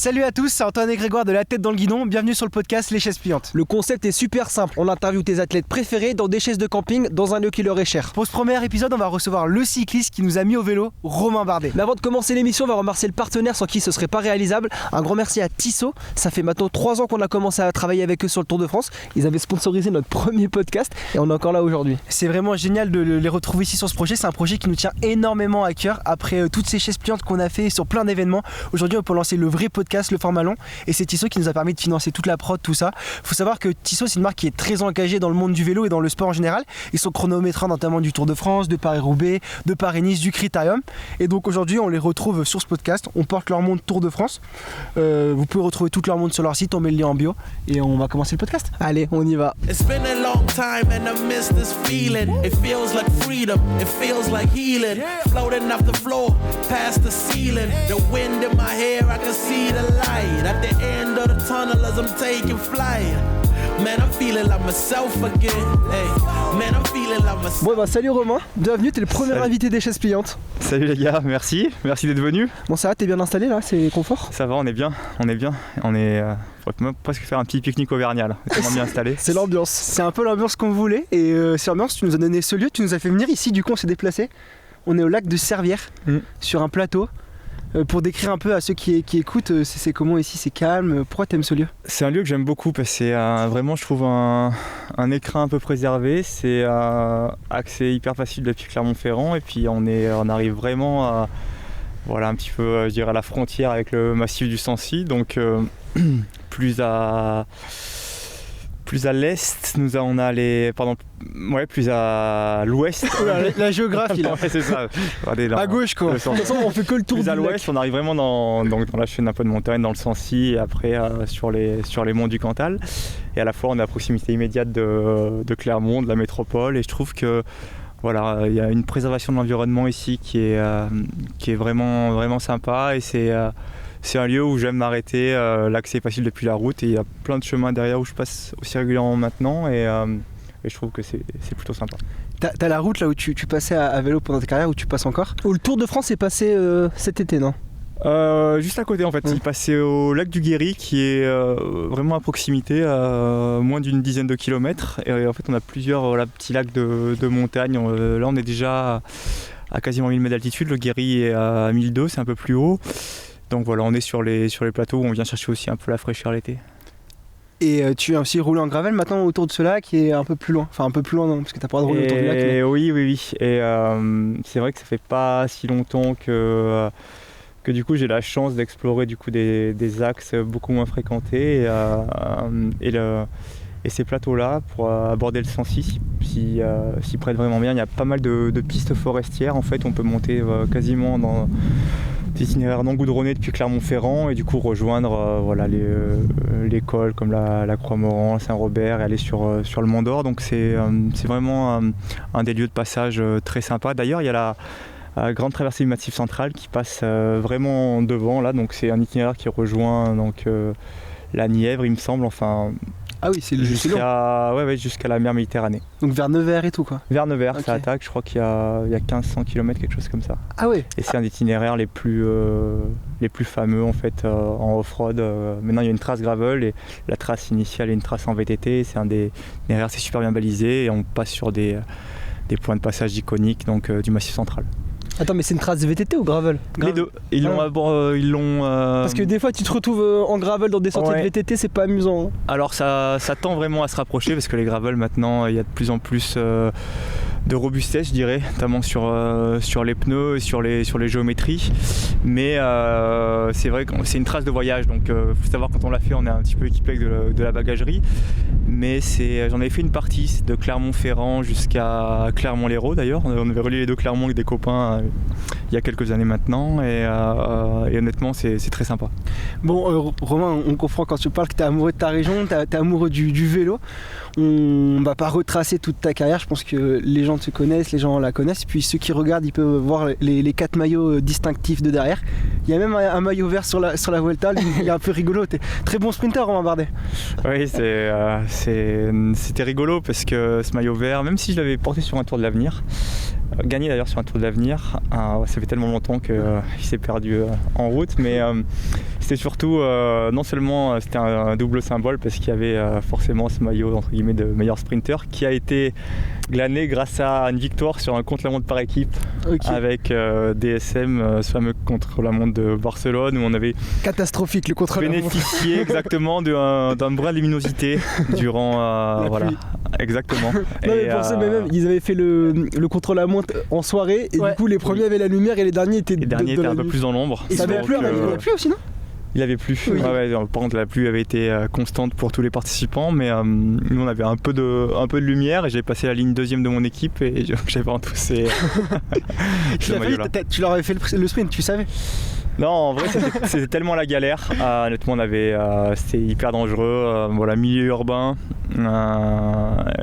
Salut à tous, c'est Antoine et Grégoire de La Tête dans le Guidon, bienvenue sur le podcast Les Chaises Pliantes. Le concept est super simple, on interviewe tes athlètes préférés dans des chaises de camping dans un lieu qui leur est cher. Pour ce premier épisode, on va recevoir le cycliste qui nous a mis au vélo, Romain Bardet. Mais avant de commencer l'émission, on va remercier le partenaire sans qui ce serait pas réalisable. Un grand merci à Tissot, ça fait maintenant 3 ans qu'on a commencé à travailler avec eux sur le Tour de France. Ils avaient sponsorisé notre premier podcast et on est encore là aujourd'hui. C'est vraiment génial de les retrouver ici sur ce projet, c'est un projet qui nous tient énormément à cœur. Après toutes ces chaises pliantes qu'on a fait sur plein d'événements, aujourd'hui on peut lancer le vrai podcast, le format long. Et c'est Tissot qui nous a permis de financer toute la prod, tout ça. Faut savoir que Tissot, c'est une marque qui est très engagée dans le monde du vélo et dans le sport en général. Ils sont chronométrants notamment du Tour de France, de Paris-Roubaix, de Paris-Nice, du Critérium. Et donc aujourd'hui, on les retrouve sur ce podcast. On porte leur montre Tour de France. Vous pouvez retrouver toute leur montre sur leur site. On met le lien en bio et on va commencer le podcast. Allez, on y va. It's been a long time and I miss this feeling. It feels like freedom, it feels like healing. Floating off the floor, past the ceiling. The wind in my hair, I can see the light. At the end of the tunnel as I'm taking flight. Man, I'm feeling like myself again. Hey, man, I'm feeling like myself. Bon bah salut Romain, bienvenue, t'es le premier invité des chaises pliantes. Salut les gars, merci d'être venus. Bon ça va, t'es bien installé là, c'est confort? Ça va, on est bien. On pourrait même presque faire un petit pique-nique auvergnat là, tellement bien installé. C'est l'ambiance. C'est un peu l'ambiance qu'on voulait. Et c'est l'ambiance, tu nous as donné ce lieu, tu nous as fait venir ici, du coup on s'est déplacé. On est au lac de Servières, sur un plateau. Pour décrire un peu à ceux qui écoutent, c'est comment ici, c'est calme, pourquoi t'aimes ce lieu? C'est un lieu que j'aime beaucoup parce que c'est vraiment, je trouve, un écrin un peu préservé. C'est accès hyper facile depuis Clermont-Ferrand et puis on arrive vraiment à, voilà, un petit peu, je dirais, à la frontière avec le massif du Sancy. Donc plus à l'est, plus à l'ouest. La géographie là. Ouais, c'est ça. Regardez, à gauche quoi. De toute façon, on fait que le tour plus du à lac. l'ouest, on arrive vraiment dans la chaîne un peu de montagne, dans le Sancy, et après sur les monts du Cantal. Et à la fois, on est à proximité immédiate de Clermont, de la métropole, et je trouve que voilà, il y a une préservation de l'environnement ici qui est vraiment, vraiment sympa, et c'est un lieu où j'aime m'arrêter, l'accès est facile depuis la route et il y a plein de chemins derrière où je passe aussi régulièrement maintenant et je trouve que c'est plutôt sympa. T'as la route là où tu passais à vélo pendant ta carrière, où tu passes encore? Où le Tour de France est passé cet été, non? Juste à côté en fait, il passait au lac du Guéry qui est vraiment à proximité, à moins d'une dizaine de kilomètres, et en fait on a plusieurs petits lacs de montagne. Là on est déjà à quasiment 1000 mètres d'altitude, le Guéry est à 1002, c'est un peu plus haut. Donc voilà, on est sur les plateaux où on vient chercher aussi un peu la fraîcheur l'été. Et tu as aussi roulé en gravel maintenant autour de ce lac qui est un peu plus loin. Enfin un peu plus loin non, parce que t'as pas le droit de rouler autour du lac. Mais... Oui. Et c'est vrai que ça fait pas si longtemps que du coup j'ai la chance d'explorer du coup des axes beaucoup moins fréquentés. Et ces plateaux-là, pour aborder le Sancy, s'y prêtent vraiment bien. Il y a pas mal de pistes forestières. En fait, on peut monter quasiment dans des itinéraires non goudronnés depuis Clermont-Ferrand et du coup rejoindre les cols comme la Croix-Moran, Saint-Robert et aller sur le Mont d'Or. Donc c'est vraiment un des lieux de passage très sympa. D'ailleurs, il y a la grande traversée du Massif central qui passe vraiment devant là. Donc c'est un itinéraire qui rejoint la Nièvre, il me semble. Enfin. Ah oui, c'est jusqu'à la mer Méditerranée. Donc vers Nevers et tout quoi. Vers Nevers, okay. Ça attaque, je crois qu'il y a 1500 km, quelque chose comme ça. Ah ouais. Et c'est un des itinéraires les plus fameux en fait en off-road. Maintenant il y a une trace gravel et la trace initiale est une trace en VTT. C'est un des itinéraires, c'est super bien balisé et on passe sur des points de passage iconiques donc, du Massif central. Attends, mais c'est une trace de VTT ou gravel? Les deux. Ils l'ont. Parce que des fois, tu te retrouves en gravel dans des sentiers de VTT, c'est pas amusant. Hein. Alors, ça tend vraiment à se rapprocher parce que les gravels, maintenant, il y a de plus en plus de robustesse, je dirais, notamment sur les pneus et sur les géométries. Mais c'est vrai que c'est une trace de voyage. Donc, faut savoir, quand on l'a fait, on est un petit peu équipé avec de la bagagerie. Mais j'en avais fait une partie de Clermont-Ferrand jusqu'à Clermont-Lérault d'ailleurs. On avait relié les deux Clermont avec des copains il y a quelques années maintenant et honnêtement c'est très sympa. Bon Romain, on comprend quand tu parles que tu es amoureux de ta région, tu es amoureux du vélo. On va pas retracer toute ta carrière, je pense que les gens te connaissent, les gens la connaissent, puis ceux qui regardent ils peuvent voir les 4 maillots distinctifs de derrière. Il y a même un maillot vert sur la Vuelta, il est un peu rigolo, t'es très bon sprinter Romain Bardet. Oui, c'était rigolo parce que ce maillot vert, même si je l'avais porté sur un Tour de l'Avenir, gagné d'ailleurs sur un Tour de l'Avenir. Ça fait tellement longtemps qu'il s'est perdu en route, mais c'était surtout, non seulement c'était un double symbole parce qu'il y avait forcément ce maillot entre guillemets de meilleur sprinter qui a été glané grâce à une victoire sur un contre-la-montre par équipe avec DSM, ce fameux contre-la-montre de Barcelone où on avait catastrophique le contre-la-montre. Bénéficié exactement d'un brin de luminosité durant voilà. Exactement. Non, mais pensez, mais même, ils avaient fait le contre-la-montre en soirée et du coup les premiers avaient la lumière et les derniers étaient un peu plus dans l'ombre. Et ça avait plu, il avait plu aussi, non? Il avait plu. Oui. Par contre la pluie avait été constante pour tous les participants, mais nous on avait un peu de lumière et j'ai passé la ligne deuxième de mon équipe et j'avais tous tu leur avais fait le sprint, tu savais? Non, en vrai c'était tellement la galère. Honnêtement c'était hyper dangereux. Voilà, milieu urbain,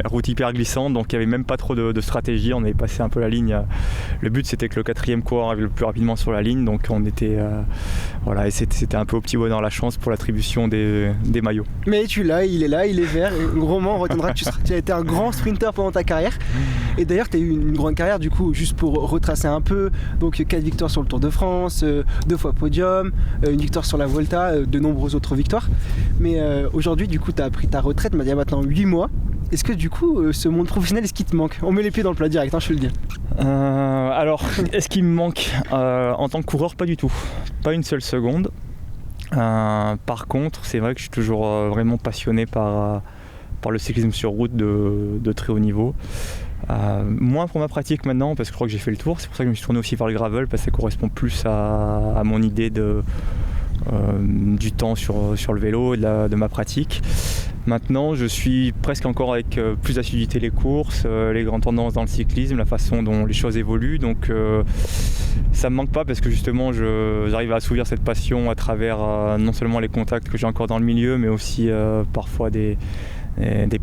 route hyper glissante, donc il n'y avait même pas trop de stratégie. On avait passé un peu la ligne. Le but c'était que le 4e coureur arrive le plus rapidement sur la ligne, donc on était voilà, et c'était un peu au petit bonheur la chance pour l'attribution des maillots. Mais il est là, il est vert. Romain, on retiendra que tu as été un grand sprinter pendant ta carrière. Et d'ailleurs, tu as eu une grande carrière, du coup, juste pour retracer un peu. Donc 4 victoires sur le Tour de France, 2 fois podium, une victoire sur la Volta, de nombreuses autres victoires. Mais aujourd'hui, du coup, tu as pris ta retraite il y a maintenant 8 mois. Est-ce que du coup, ce monde professionnel, est-ce qu'il te manque? On met les pieds dans le plat direct, je te le dis. Alors, est-ce qu'il me manque en tant que coureur? Pas du tout. Pas une seule seconde. Par contre, c'est vrai que je suis toujours vraiment passionné par le cyclisme sur route de très haut niveau. Moins pour ma pratique maintenant parce que je crois que j'ai fait le tour. C'est pour ça que je me suis tourné aussi vers le gravel parce que ça correspond plus à mon idée du temps sur le vélo et de ma pratique. Maintenant, je suis presque encore avec plus d'assiduité les courses, les grandes tendances dans le cyclisme, la façon dont les choses évoluent. Donc ça me manque pas parce que justement j'arrive à assouvir cette passion à travers non seulement les contacts que j'ai encore dans le milieu, mais aussi parfois des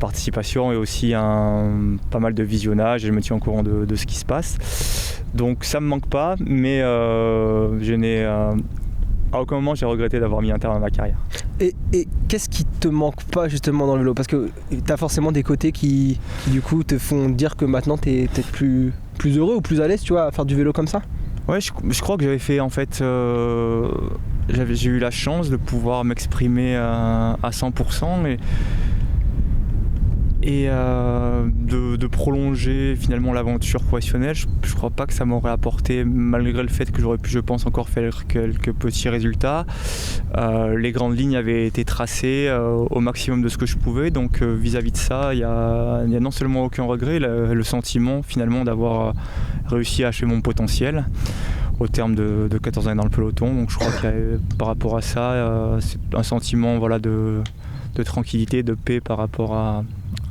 participations et aussi pas mal de visionnage et je me tiens au courant de ce qui se passe. Donc ça me manque pas, mais je n'ai à aucun moment j'ai regretté d'avoir mis un terme à ma carrière. Et qu'est-ce qui te manque pas justement dans le vélo? Parce que tu as forcément des côtés qui du coup te font dire que maintenant tu es peut-être plus heureux ou plus à l'aise, tu vois, à faire du vélo comme ça? Ouais, je crois que j'avais fait en fait j'ai eu la chance de pouvoir m'exprimer à 100% et de prolonger finalement l'aventure professionnelle. Je crois pas que ça m'aurait apporté, malgré le fait que j'aurais pu, je pense, encore faire quelques petits résultats. Les grandes lignes avaient été tracées au maximum de ce que je pouvais, donc vis-à-vis de ça, il y a non seulement aucun regret, le sentiment finalement d'avoir réussi à achever mon potentiel au terme de 14 années dans le peloton. Donc je crois que par rapport à ça, c'est un sentiment voilà, de tranquillité, de paix par rapport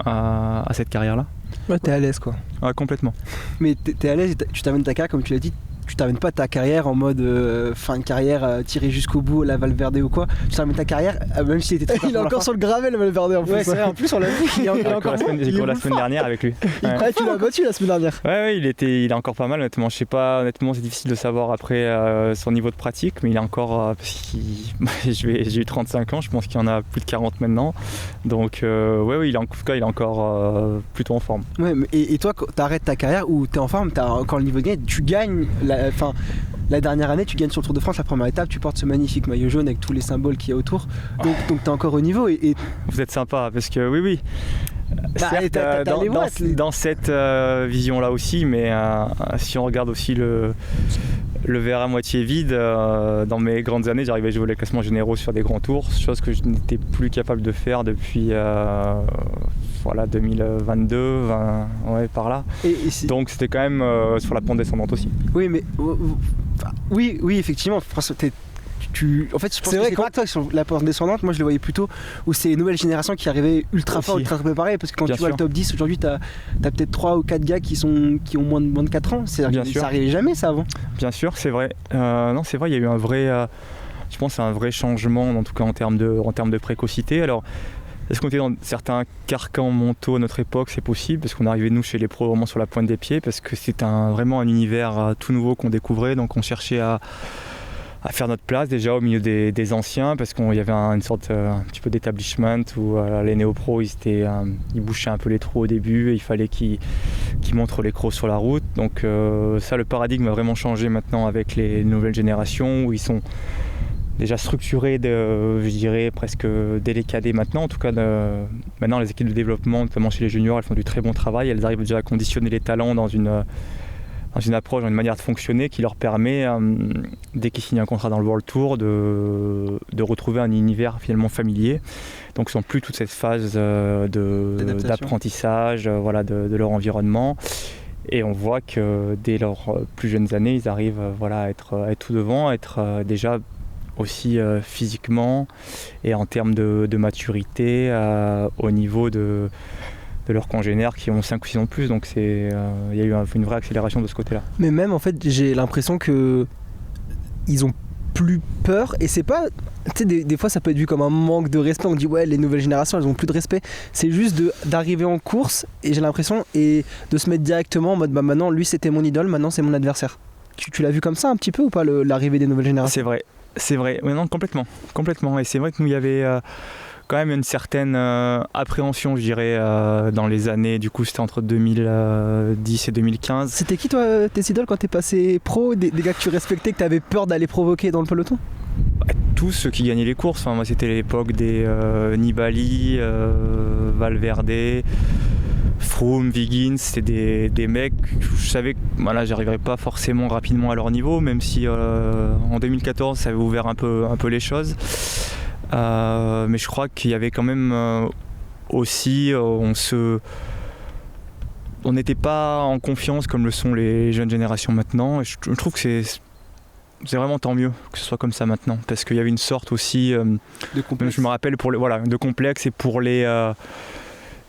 à cette carrière-là. Ouais, t'es à l'aise quoi. Ouais, complètement. Mais t'es à l'aise et tu t'amènes ta carrière, comme tu l'as dit, tu t'amènes pas ta carrière en mode fin de carrière tirée jusqu'au bout, la Valverde ou quoi. Tu t'amènes ta carrière, même si t'étais très il est encore sur le gravel, Valverde en plus. Ouais, c'est vrai, en plus on l'a vu. Il est encore la semaine dernière avec lui. Ouais, tu l'as battu la semaine dernière. Ouais, il est encore pas mal honnêtement. Je sais pas, honnêtement c'est difficile de savoir après son niveau de pratique, mais il est encore j'ai eu 35 ans, je pense qu'il y en a plus de 40 maintenant. Donc ouais, en tout cas il est encore plutôt en forme. Ouais, et toi quand t'arrêtes ta carrière ou t'es en forme, t'as encore le niveau de gain, tu gagnes la dernière année, tu gagnes sur le Tour de France, la première étape, tu portes ce magnifique maillot jaune avec tous les symboles qu'il y a autour. Donc t'es encore au niveau. Et... Vous êtes sympa parce que oui. Certes, dans cette vision-là aussi, mais si on regarde aussi le verre à moitié vide, dans mes grandes années, j'arrivais à jouer les classements généraux sur des grands tours, chose que je n'étais plus capable de faire depuis 2022, ouais, par là. Donc c'était quand même sur la pente descendante aussi. Oui, mais oui, effectivement. François, en fait, je pense que c'est pas toi sur la pente descendante. Moi, je le voyais plutôt où c'est une nouvelle génération qui arrivait ultra fort, ultra préparée. Parce que quand tu vois le top 10, aujourd'hui, t'as peut-être 3 ou 4 gars qui ont moins de 4 ans. Ça arrivait jamais, ça, avant. Bien sûr, c'est vrai. Non, c'est vrai, il y a eu un vrai, je pense, un vrai changement, en tout cas en termes de précocité. Alors, est-ce qu'on était dans certains carcans mentaux à notre époque? C'est possible, parce qu'on arrivait, nous, chez les pros, vraiment sur la pointe des pieds, parce que c'était vraiment un univers tout nouveau qu'on découvrait. Donc, on cherchait à faire notre place déjà au milieu des anciens, parce qu'il y avait une sorte un petit peu d'établissement où les néo-pros ils bouchaient un peu les trous au début et il fallait qu'ils montrent les crocs sur la route. Donc ça, le paradigme a vraiment changé maintenant avec les nouvelles générations où ils sont déjà structurés, je dirais presque délécadés maintenant. En tout cas, maintenant les équipes de développement, notamment chez les juniors, elles font du très bon travail. Elles arrivent déjà à conditionner les talents dans une approche, dans une manière de fonctionner qui leur permet, dès qu'ils signent un contrat dans le World Tour, de retrouver un univers finalement familier. Donc ils n'ont plus toute cette phase d'apprentissage de leur environnement. Et on voit que dès leurs plus jeunes années, ils arrivent à être tout devant, à être déjà aussi physiquement et en termes de maturité au niveau de leurs congénères qui ont 5 ou 6 ans de plus, donc il y a eu une vraie accélération de ce côté-là. Mais même en fait j'ai l'impression que ils ont plus peur, et c'est pas, tu sais, des fois ça peut être vu comme un manque de respect, on dit ouais les nouvelles générations elles ont plus de respect, c'est juste d'arriver en course, et j'ai l'impression, et de se mettre directement en mode bah maintenant lui c'était mon idole, maintenant c'est mon adversaire. Tu l'as vu comme ça un petit peu ou pas, l'arrivée des nouvelles générations? C'est vrai, mais non, complètement, et c'est vrai que nous il y avait quand même une certaine appréhension, je dirais, dans les années, du coup c'était entre 2010 et 2015. C'était qui toi tes idoles quand t'es passé pro, des gars que tu respectais, que t'avais peur d'aller provoquer dans le peloton? Tous ceux qui gagnaient les courses, moi c'était l'époque des Nibali, Valverde, Froome, Wiggins, c'était des mecs, je savais que j'arriverais pas forcément rapidement à leur niveau, même si en 2014 ça avait ouvert un peu les choses. Mais je crois qu'il y avait quand même aussi, on n'était pas en confiance comme le sont les jeunes générations maintenant. Et je trouve que c'est vraiment tant mieux que ce soit comme ça maintenant, parce qu'il y avait une sorte aussi de complexe. Je me rappelle de complexe,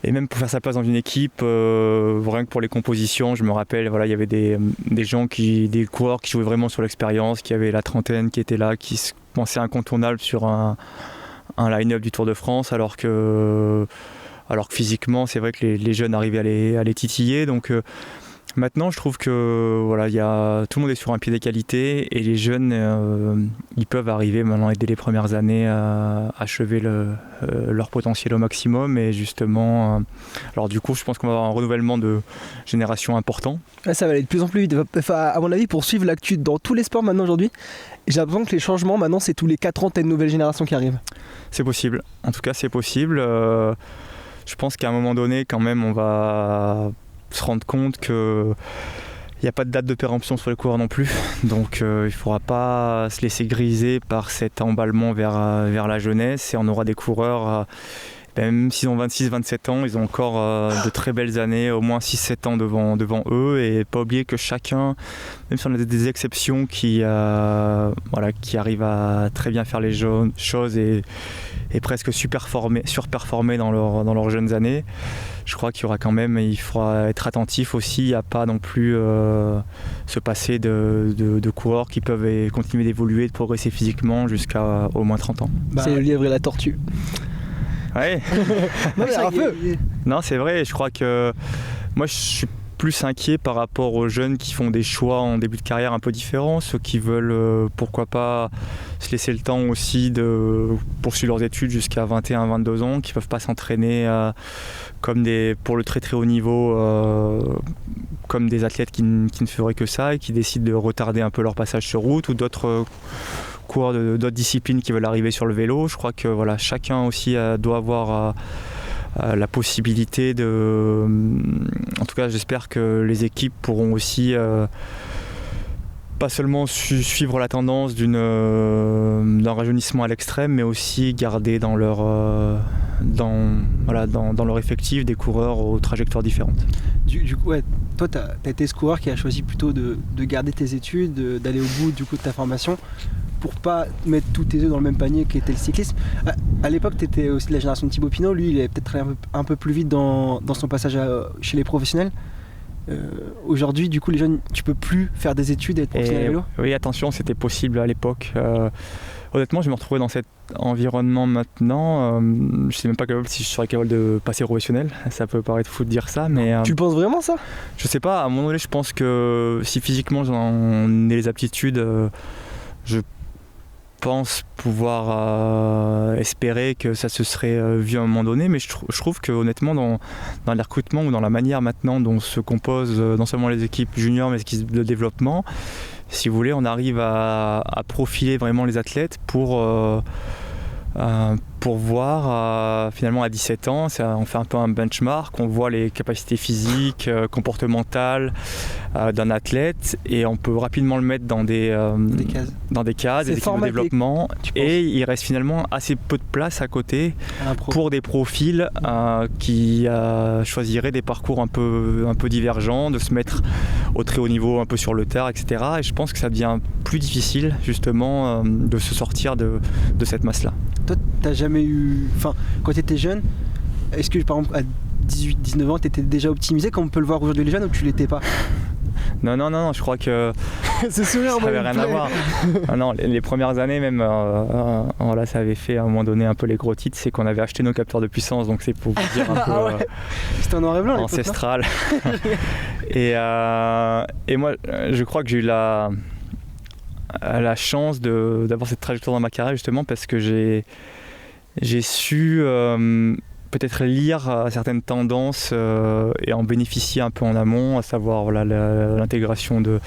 et même pour faire sa place dans une équipe, rien que pour les compositions, je me rappelle, il y avait des coureurs qui jouaient vraiment sur l'expérience, qui avaient la trentaine, qui étaient là, qui se pensaient incontournables sur un line-up du Tour de France, alors que physiquement, c'est vrai que les jeunes arrivaient à les titiller. Donc maintenant, je trouve que tout le monde est sur un pied d'égalité, et les jeunes, ils peuvent arriver maintenant dès les premières années à achever leur potentiel au maximum. Et justement, alors du coup, je pense qu'on va avoir un renouvellement de génération important. Ça va aller de plus en plus vite. Enfin, à mon avis, pour suivre l'actu dans tous les sports maintenant aujourd'hui, j'ai l'impression que les changements maintenant, c'est tous les 4 ans, t'as une nouvelle génération qui arrive. C'est possible. En tout cas, c'est possible. Je pense qu'à un moment donné, quand même, on va se rendre compte qu'il n'y a pas de date de péremption sur les coureurs non plus, donc il ne faudra pas se laisser griser par cet emballement vers la jeunesse, et on aura des coureurs, même s'ils ont 26-27 ans, ils ont encore de très belles années, au moins 6-7 ans devant eux, et pas oublier que chacun, même si on a des exceptions qui arrivent à très bien faire les choses et presque surperformer dans leurs jeunes années, je crois qu'il y aura quand même, il faudra être attentif aussi à pas non plus se passer de coureurs qui peuvent continuer d'évoluer, de progresser physiquement jusqu'à au moins 30 ans. C'est le lièvre et la tortue. Ouais. Non, mais un peu. Non, c'est vrai, je crois que moi je suis plus inquiet par rapport aux jeunes qui font des choix en début de carrière un peu différents, ceux qui veulent pourquoi pas se laisser le temps aussi de poursuivre leurs études jusqu'à 21-22 ans, qui ne peuvent pas s'entraîner pour le très très haut niveau, comme des athlètes qui ne feraient que ça, et qui décident de retarder un peu leur passage sur route, ou d'autres coureurs d'autres disciplines qui veulent arriver sur le vélo. Je crois que chacun aussi doit avoir la possibilité en tout cas j'espère que les équipes pourront aussi pas seulement suivre la tendance d'un rajeunissement à l'extrême, mais aussi garder dans leur effectif des coureurs aux trajectoires différentes. Du coup, ouais, toi tu as été ce coureur qui a choisi plutôt de garder tes études, d'aller au bout du coup de ta formation, pour pas mettre tous tes œufs dans le même panier qu'était le cyclisme. À l'époque, tu étais aussi de la génération de Thibaut Pinot. Lui, il est peut-être un peu plus vite dans son passage chez les professionnels. Aujourd'hui, du coup, les jeunes, tu peux plus faire des études et être professionnel à vélo? Oui, attention, c'était possible à l'époque. Honnêtement, je me retrouvais dans cet environnement maintenant. Je sais même pas si je serais capable de passer professionnel. Ça peut paraître fou de dire ça, mais... Tu penses vraiment ça? Je sais pas, à un moment donné, je pense que si physiquement j'en ai les aptitudes, je pense pouvoir espérer que ça se serait vu à un moment donné, mais je trouve que honnêtement dans les recrutements ou dans la manière maintenant dont se composent non seulement les équipes juniors mais les équipes de développement, si vous voulez, on arrive à profiler vraiment les athlètes pour voir finalement à 17 ans, on fait un peu un benchmark, on voit les capacités physiques, comportementales d'un athlète et on peut rapidement le mettre dans des cases, des équipes de développement et il reste finalement assez peu de place à côté pour des profils qui choisiraient des parcours un peu divergents, de se mettre au très haut niveau un peu sur le tard, etc. Et je pense que ça devient plus difficile justement de se sortir de cette masse-là. Toi, t'as jamais eu... Enfin, quand tu étais jeune, est-ce que par exemple à 18-19 ans, tu étais déjà optimisé comme on peut le voir aujourd'hui les jeunes ou tu l'étais pas? Non, je crois que ce sourire, ça n'avait rien à voir. Non, les premières années même, voilà, ça avait fait à un moment donné un peu les gros titres, c'est qu'on avait acheté nos capteurs de puissance, donc c'est pour vous dire un peu c'était en noir et blanc, ancestral. Et moi, je crois que j'ai eu la chance d'avoir cette trajectoire dans ma carrière justement parce que j'ai su peut-être lire certaines tendances et en bénéficier un peu en amont, à savoir voilà, l'intégration de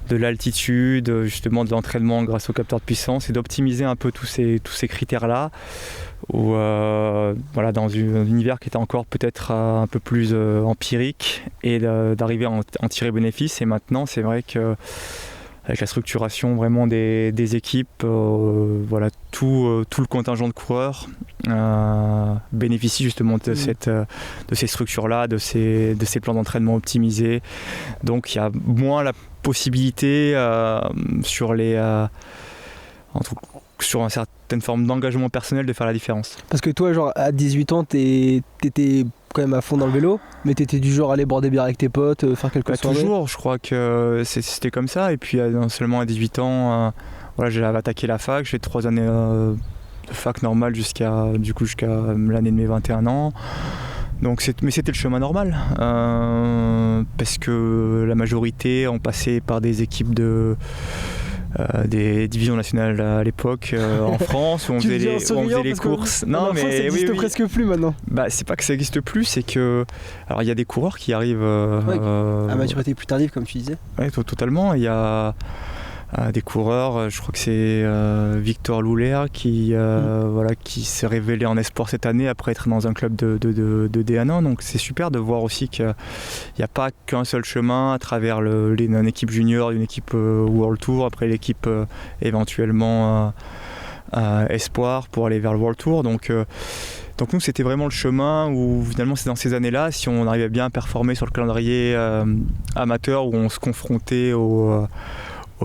l'altitude, justement de l'entraînement grâce aux capteurs de puissance et d'optimiser un peu tous ces critères-là où, voilà, dans un univers qui était encore peut-être un peu plus empirique et d'arriver à en tirer bénéfice. Et maintenant, c'est vrai que avec la structuration vraiment des équipes, voilà, tout le contingent de coureurs bénéficie justement de ces structures-là, de ces plans d'entraînement optimisés. Donc il y a moins la possibilité sur une certaine forme d'engagement personnel de faire la différence. Parce que toi, genre à 18 ans, t'étais quand même à fond dans le vélo, mais t'étais du genre à aller boire des bières avec tes potes, faire quelques soirées? Toujours, je crois que c'était comme ça. Et puis non seulement à 18 ans, voilà, j'avais attaqué la fac, j'ai fait 3 années de fac normale jusqu'à l'année de mes 21 ans. Donc mais c'était le chemin normal, parce que la majorité ont passé par des équipes des divisions nationales à l'époque en France où on faisait les courses. Non, mais ça n'existe presque plus maintenant. Bah, c'est pas que ça n'existe plus, c'est que alors il y a des coureurs qui arrivent à maturité plus tardive comme tu disais. Oui, totalement. Il y a des coureurs, je crois que c'est Victor Louler qui s'est révélé en espoir cette année après être dans un club de D1. Donc c'est super de voir aussi qu'il n'y a pas qu'un seul chemin à travers une équipe junior, une équipe World Tour, après l'équipe éventuellement espoir pour aller vers le World Tour. Donc nous c'était vraiment le chemin où finalement c'est dans ces années-là, si on arrivait bien à performer sur le calendrier amateur, où on se confrontait aux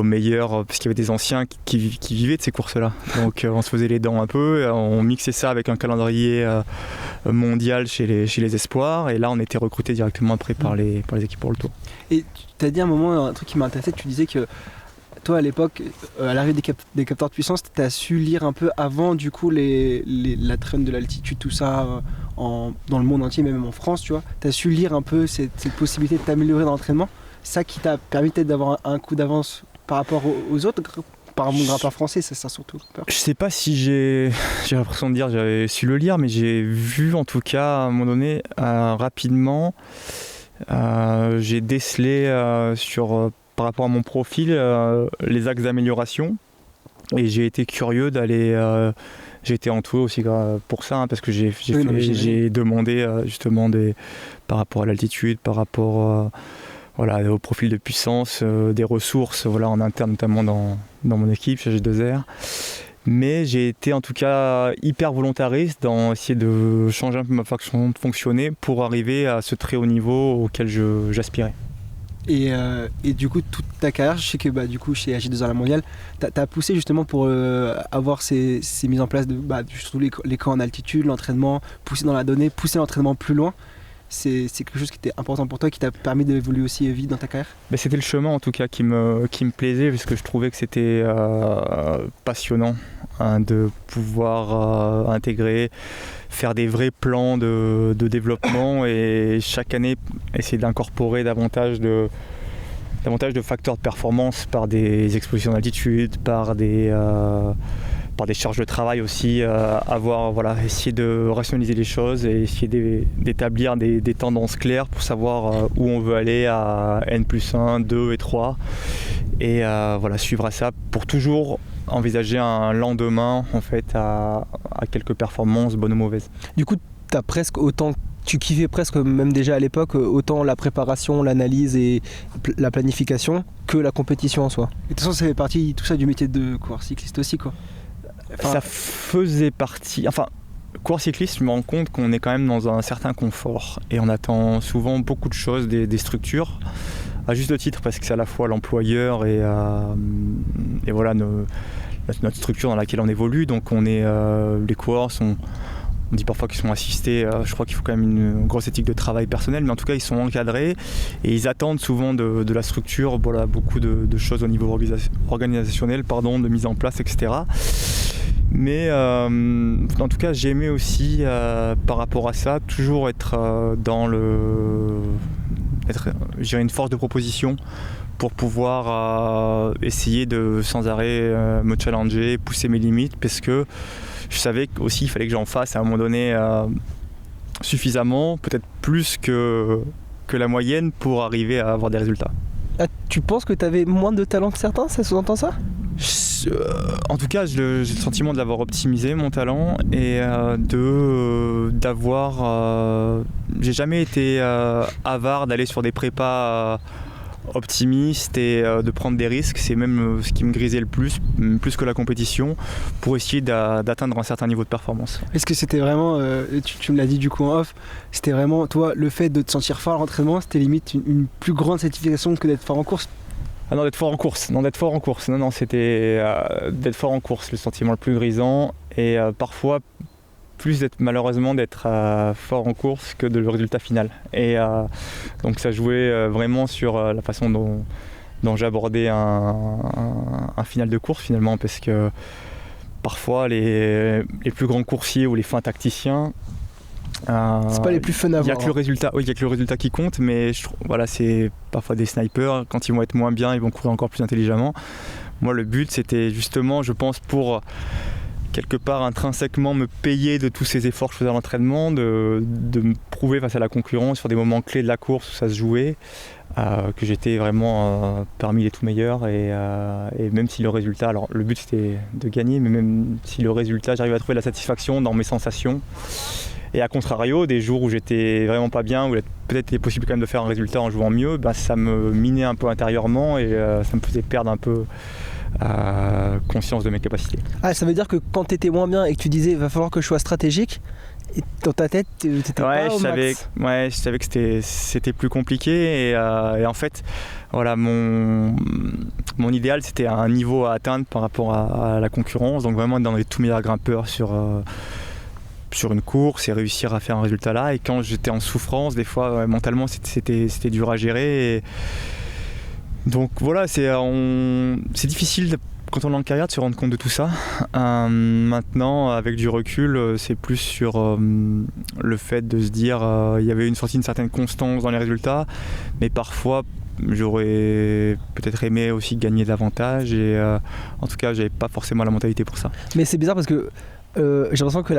meilleurs, parce qu'il y avait des anciens qui vivaient de ces courses-là. Donc on se faisait les dents un peu, on mixait ça avec un calendrier mondial chez les espoirs, et là on était recruté directement après par les équipes pour le tour. Et tu as dit à un moment un truc qui m'a intéressé, tu disais que toi à l'époque, à l'arrivée des capteurs de puissance, tu as su lire un peu avant du coup la traîne de l'altitude, tout ça, dans le monde entier, même en France, tu vois. Tu as su lire un peu cette possibilité de t'améliorer dans l'entraînement, ça qui t'a permis peut-être d'avoir un coup d'avance par rapport aux autres, par rapport au grimpeur français, c'est ça surtout. Je sais pas si j'ai l'impression de dire j'avais su le lire, mais j'ai vu en tout cas à un moment donné rapidement, j'ai décelé par rapport à mon profil les axes d'amélioration, et j'ai été curieux d'aller. J'ai été entouré aussi pour ça, parce que j'ai demandé justement par rapport à l'altitude, par rapport au profil de puissance, des ressources en interne, notamment dans mon équipe chez G2R. Mais j'ai été en tout cas hyper volontariste dans essayer de changer un peu ma façon de fonctionner pour arriver à ce très haut niveau auquel j'aspirais. Et du coup, toute ta carrière, je sais que du coup, chez G2R La Mondiale, t'as poussé justement pour avoir ces mises en place de surtout les camps en altitude, l'entraînement, pousser dans la donnée, pousser l'entraînement plus loin. C'est quelque chose qui était important pour toi, qui t'a permis d'évoluer aussi vite dans ta carrière? C'était le chemin en tout cas qui me plaisait, parce que je trouvais que c'était passionnant de pouvoir intégrer, faire des vrais plans de développement, et chaque année essayer d'incorporer davantage davantage de facteurs de performance par des expositions d'altitude, par des charges de travail aussi, essayer de rationaliser les choses et essayer d'établir des tendances claires pour savoir où on veut aller à N+1, 2 et 3 et suivre à ça pour toujours envisager un lendemain en fait à quelques performances bonnes ou mauvaises. Du coup, tu kiffais presque même déjà à l'époque autant la préparation, l'analyse et la planification que la compétition en soi. Et de toute façon, ça fait partie tout ça du métier de coureur cycliste aussi, quoi. Ça faisait partie. Coureur cycliste, je me rends compte qu'on est quand même dans un certain confort et on attend souvent beaucoup de choses des structures, à juste titre parce que c'est à la fois l'employeur et notre structure dans laquelle on évolue. Donc les coureurs sont. On dit parfois qu'ils sont assistés, je crois qu'il faut quand même une grosse éthique de travail personnel, mais en tout cas ils sont encadrés et ils attendent souvent de la structure beaucoup de choses au niveau organisationnel, de mise en place, etc. Mais en tout cas j'ai aimé aussi par rapport à ça toujours être une force de proposition pour pouvoir essayer de sans arrêt me challenger, pousser mes limites parce que je savais aussi qu'il fallait que j'en fasse à un moment donné suffisamment, peut-être plus que la moyenne pour arriver à avoir des résultats. Ah, tu penses que tu avais moins de talent que certains, ça sous-entend ça ? En tout cas, j'ai le sentiment de l'avoir optimisé, mon talent, et j'ai jamais été avare d'aller sur des prépas optimiste et de prendre des risques, c'est même ce qui me grisait le plus que la compétition, pour essayer d'atteindre un certain niveau de performance. Est-ce que c'était vraiment, tu me l'as dit du coup en off, c'était vraiment toi le fait de te sentir fort à l'entraînement, c'était limite une plus grande satisfaction que d'être fort en course? Ah non, d'être fort en course, c'était d'être fort en course, le sentiment le plus grisant, et parfois plus malheureusement d'être fort en course que de le résultat final. Et donc ça jouait vraiment sur la façon dont j'abordais un final de course finalement, parce que parfois les plus grands coursiers ou les fins tacticiens, c'est pas les plus fun à voir. Il y a que le résultat qui compte, mais c'est parfois des snipers, quand ils vont être moins bien, ils vont courir encore plus intelligemment. Moi le but c'était justement, je pense, pour quelque part intrinsèquement me payer de tous ces efforts que je faisais à l'entraînement, de me prouver face à la concurrence sur des moments clés de la course où ça se jouait, que j'étais vraiment parmi les tout meilleurs, et même si le résultat, alors le but c'était de gagner, mais même si le résultat, j'arrivais à trouver de la satisfaction dans mes sensations, et à contrario, des jours où j'étais vraiment pas bien, où peut-être il est possible quand même de faire un résultat en jouant mieux, ça me minait un peu intérieurement et ça me faisait perdre un peu conscience de mes capacités. Ah, ça veut dire que quand tu étais moins bien et que tu disais va falloir que je sois stratégique, et dans ta tête t'étais pas au max. Je savais que c'était plus compliqué, et en fait voilà, mon idéal c'était un niveau à atteindre par rapport à la concurrence, donc vraiment être dans les tout meilleurs grimpeurs sur une course et réussir à faire un résultat là. Et quand j'étais en souffrance, des fois mentalement c'était dur à gérer, et donc voilà, c'est difficile quand on est en carrière de se rendre compte de tout ça. Maintenant, avec du recul, c'est plus sur le fait de se dire il y avait une certaine constance dans les résultats, mais parfois j'aurais peut-être aimé aussi gagner davantage, et en tout cas j'avais pas forcément la mentalité pour ça. Mais c'est bizarre parce que j'ai l'impression que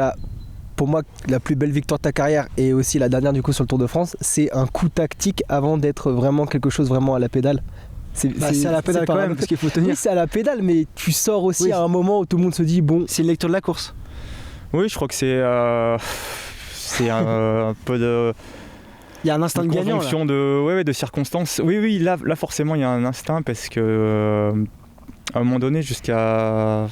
pour moi, la plus belle victoire de ta carrière, et aussi la dernière du coup sur le Tour de France, c'est un coup tactique avant d'être vraiment quelque chose vraiment à la pédale. C'est à la pédale quand même, parce qu'il faut tenir. Oui, c'est à la pédale, mais tu sors aussi à un moment où tout le monde se dit bon. C'est une lecture de la course. Oui, je crois que c'est un peu de. Il y a un instinct de gagnant. En fonction de circonstances. Oui, là forcément il y a un instinct, parce que à un moment donné, jusqu'à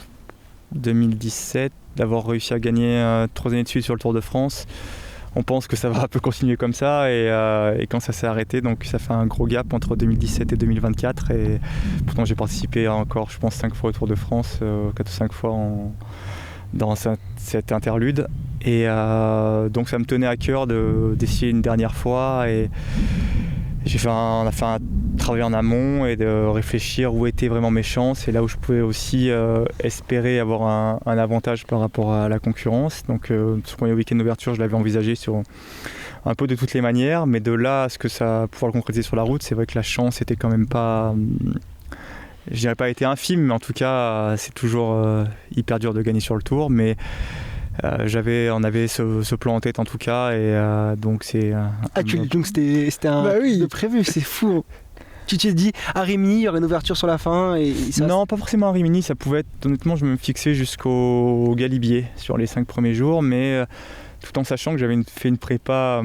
2017, d'avoir réussi à gagner 3 années de suite sur le Tour de France, on pense que ça va un peu continuer comme ça, et quand ça s'est arrêté, donc ça fait un gros gap entre 2017 et 2024, et pourtant j'ai participé encore, je pense, 5 fois au Tour de France, 4 ou 5 fois dans cet interlude, et donc ça me tenait à cœur d'essayer une dernière fois, et on a fait un travailler en amont et de réfléchir où étaient vraiment mes chances et là où je pouvais aussi espérer avoir un avantage par rapport à la concurrence. Donc ce premier week-end d'ouverture, je l'avais envisagé sur un peu de toutes les manières, mais de là à ce que ça pouvoir le concrétiser sur la route, c'est vrai que la chance était quand même pas, je dirais pas été infime, mais en tout cas c'est toujours hyper dur de gagner sur le Tour, mais on avait ce plan en tête en tout cas et donc c'est donc c'était un de prévu, c'est fou. Tu t'es dit à Rimini il y aurait une ouverture sur la fin et ça... Non, pas forcément à Rimini, ça pouvait être, honnêtement je me fixais jusqu'au Galibier sur les 5 premiers jours, mais tout en sachant que j'avais fait une prépa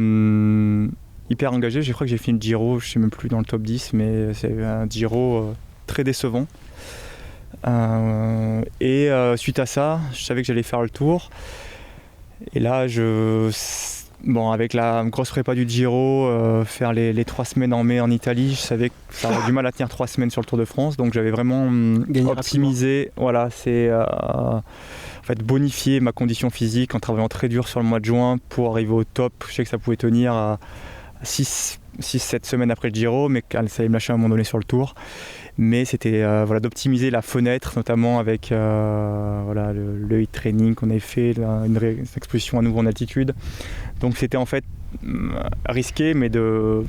hyper engagée. Je crois que j'ai fait une Giro, je ne sais même plus dans le top 10, mais c'est un Giro très décevant. Et suite à ça, je savais que j'allais faire le Tour. Et là, avec la grosse prépa du Giro, faire les 3 semaines en mai en Italie, je savais que ça aurait du mal à tenir 3 semaines sur le Tour de France. Donc j'avais vraiment optimisé, voilà, c'est en fait bonifier ma condition physique en travaillant très dur sur le mois de juin pour arriver au top. Je sais que ça pouvait tenir à 6-7 semaines après le Giro, mais ça allait me lâcher à un moment donné sur le Tour. Mais c'était d'optimiser la fenêtre, notamment avec le heat training qu'on avait fait, une exposition à nouveau en altitude. Donc c'était en fait risqué, mais de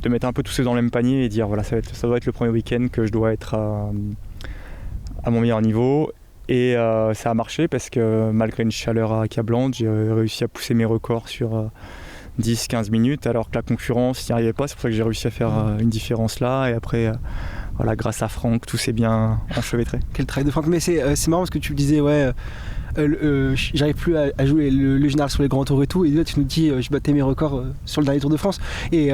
mettre un peu tous ceux dans le même panier et dire voilà, ça doit être le premier week-end que je dois être à mon meilleur niveau. Et ça a marché parce que malgré une chaleur accablante, j'ai réussi à pousser mes records sur 10-15 minutes, alors que la concurrence n'y arrivait pas. C'est pour ça que j'ai réussi à faire une différence là. Et après, grâce à Franck, tout s'est bien enchevêtré. Quel travail de Franck. Mais c'est marrant parce que tu me disais, j'arrive plus à jouer le général sur les grands tours et tout. Et là, tu nous dis, je battais mes records sur le dernier Tour de France. Et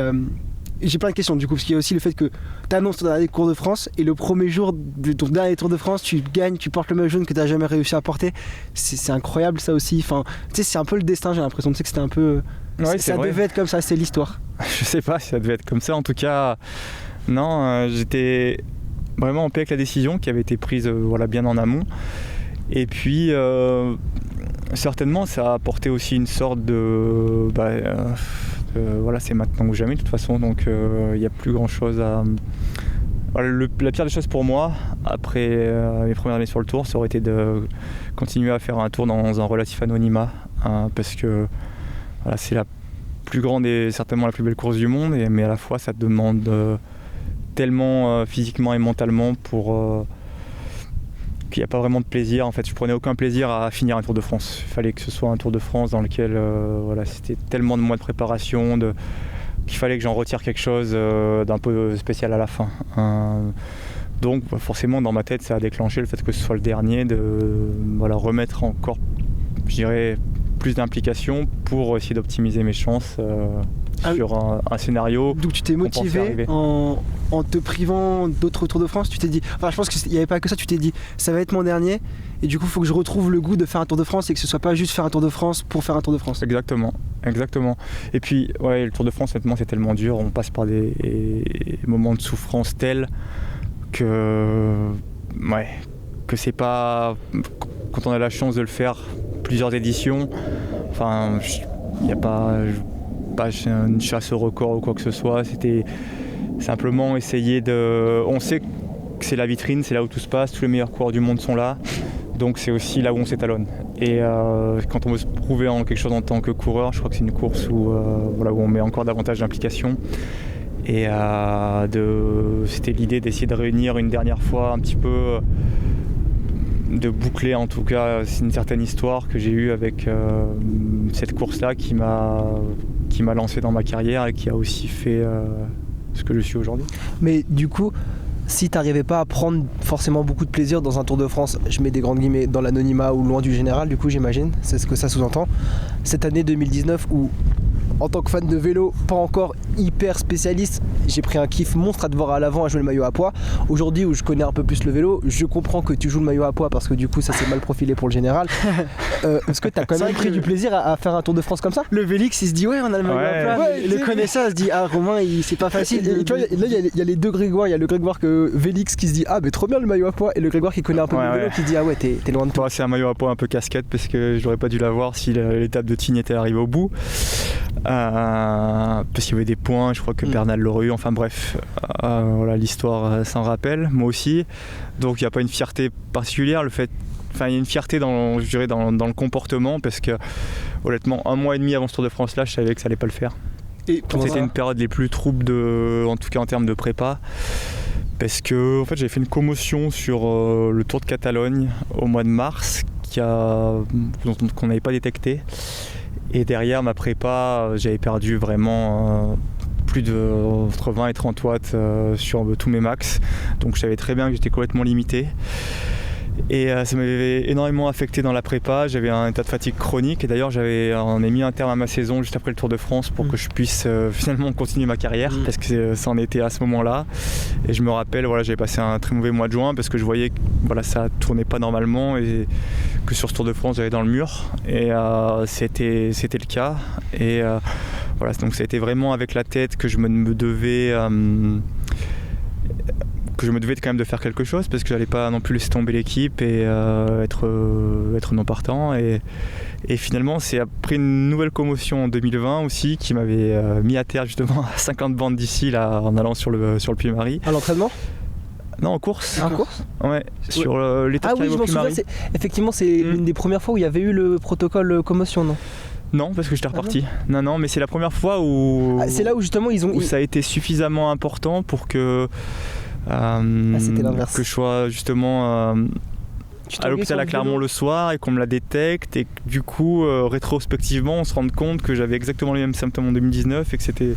j'ai plein de questions du coup, parce qu'il y a aussi le fait que tu annonces ton dernier Tour de France et le premier jour de ton dernier Tour de France, tu gagnes, tu portes le maillot jaune que tu n'as jamais réussi à porter. C'est incroyable ça aussi. Enfin, tu sais, c'est un peu le destin, j'ai l'impression. Tu sais que c'était un peu. Ouais, ça devait être comme ça, c'est l'histoire. Je sais pas si ça devait être comme ça. En tout cas, non, j'étais vraiment en paix avec la décision qui avait été prise bien en amont. Et puis, certainement, ça a apporté aussi une sorte de. C'est maintenant ou jamais de toute façon. Donc, il n'y a plus grand chose à. La pire des choses pour moi, après mes premières années sur le Tour, ça aurait été de continuer à faire un tour dans un relatif anonymat. Parce que. C'est la plus grande et certainement la plus belle course du monde, mais à la fois ça te demande tellement physiquement et mentalement pour qu'il n'y a pas vraiment de plaisir. En fait, je prenais aucun plaisir à finir un Tour de France. Il fallait que ce soit un Tour de France dans lequel c'était tellement de mois de préparation qu'il fallait que j'en retire quelque chose d'un peu spécial à la fin. Donc forcément dans ma tête ça a déclenché le fait que ce soit le dernier, de remettre encore, je dirais, plus d'implication pour essayer d'optimiser mes chances sur un scénario. Donc tu t'es motivé en te privant d'autres Tours de France, tu t'es dit, je pense qu'il n'y avait pas que ça, tu t'es dit ça va être mon dernier et du coup il faut que je retrouve le goût de faire un Tour de France et que ce soit pas juste faire un Tour de France pour faire un Tour de France. Exactement. Et puis le Tour de France honnêtement c'est tellement dur, on passe par des moments de souffrance tels que c'est pas, quand on a la chance de le faire plusieurs éditions, il n'y a pas une chasse au record ou quoi que ce soit, c'était simplement essayer on sait que c'est la vitrine, c'est là où tout se passe, tous les meilleurs coureurs du monde sont là, donc c'est aussi là où on s'étalonne. Et quand on veut se prouver en quelque chose en tant que coureur, je crois que c'est une course où on met encore davantage d'implication. Et c'était l'idée d'essayer de réunir une dernière fois un petit peu, de boucler en tout cas une certaine histoire que j'ai eue avec cette course-là qui m'a lancé dans ma carrière et qui a aussi fait ce que je suis aujourd'hui. Mais du coup, si t'arrivais pas à prendre forcément beaucoup de plaisir dans un Tour de France, je mets des grandes guillemets, dans l'anonymat ou loin du général, du coup j'imagine, c'est ce que ça sous-entend, cette année 2019 où en tant que fan de vélo, pas encore hyper spécialiste, j'ai pris un kiff monstre à te voir à l'avant à jouer le maillot à poids. Aujourd'hui où je connais un peu plus le vélo, je comprends que tu joues le maillot à poids parce que du coup ça s'est mal profilé pour le général. Est-ce que t'as quand même pris du plaisir à faire un Tour de France comme ça? Le Vélix il se dit on a le maillot à poids, le connaisseur se dit Romain c'est pas facile. Tu vois, là il y a les deux Grégoire, il y a le Grégoire que Vélix qui se dit mais trop bien le maillot à poids, et le Grégoire qui connaît un peu le vélo qui dit t'es loin de toi. C'est un maillot à poids un peu casquette parce que j'aurais pas dû l'avoir si l'étape de Tignes était arrivée au bout. parce qu'il y avait des points, je crois que Bernal l'aurait eu, enfin bref, voilà, l'histoire s'en rappelle, moi aussi. Donc il n'y a pas une fierté particulière, il y a une fierté dans le comportement, parce que honnêtement, 1 mois et demi avant ce Tour de France là, je savais que ça allait pas le faire. Et c'était une période les plus troubles, en tout cas en termes de prépa, parce que en fait, j'avais fait une commotion sur le Tour de Catalogne au mois de mars qu'on n'avait pas détecté. Et derrière ma prépa, j'avais perdu vraiment plus entre 20 et 30 watts sur tous mes max. Donc je savais très bien que j'étais complètement limité. Et ça m'avait énormément affecté dans la prépa. J'avais un état de fatigue chronique. Et d'ailleurs, on a mis un terme à ma saison juste après le Tour de France pour que je puisse finalement continuer ma carrière, parce que ça en était à ce moment-là. Et je me rappelle, voilà, j'avais passé un très mauvais mois de juin parce que je voyais que voilà, ça tournait pas normalement et que sur ce Tour de France, j'allais dans le mur. Et c'était le cas. Et voilà, donc ça a été vraiment avec la tête que je me devais quand même de faire quelque chose, parce que j'allais pas non plus laisser tomber l'équipe et être non partant. Et finalement, c'est après une nouvelle commotion en 2020 aussi qui m'avait mis à terre justement à 50 bandes d'ici, là, en allant sur le Puy-Marie. À l'entraînement ? Non, en course. En course ? Ouais, sur l'étape qui arrive au Puy-Marie. Effectivement, c'est l'une des premières fois où il y avait eu le protocole commotion, non ? Non, parce que j'étais reparti. Non, mais c'est la première fois où... c'est là où justement où ça a été suffisamment important pour que... c'était l'inverse. Que je sois justement à l'hôpital à Clermont le soir et qu'on me la détecte, et que du coup rétrospectivement on se rende compte que j'avais exactement les mêmes symptômes en 2019 et que c'était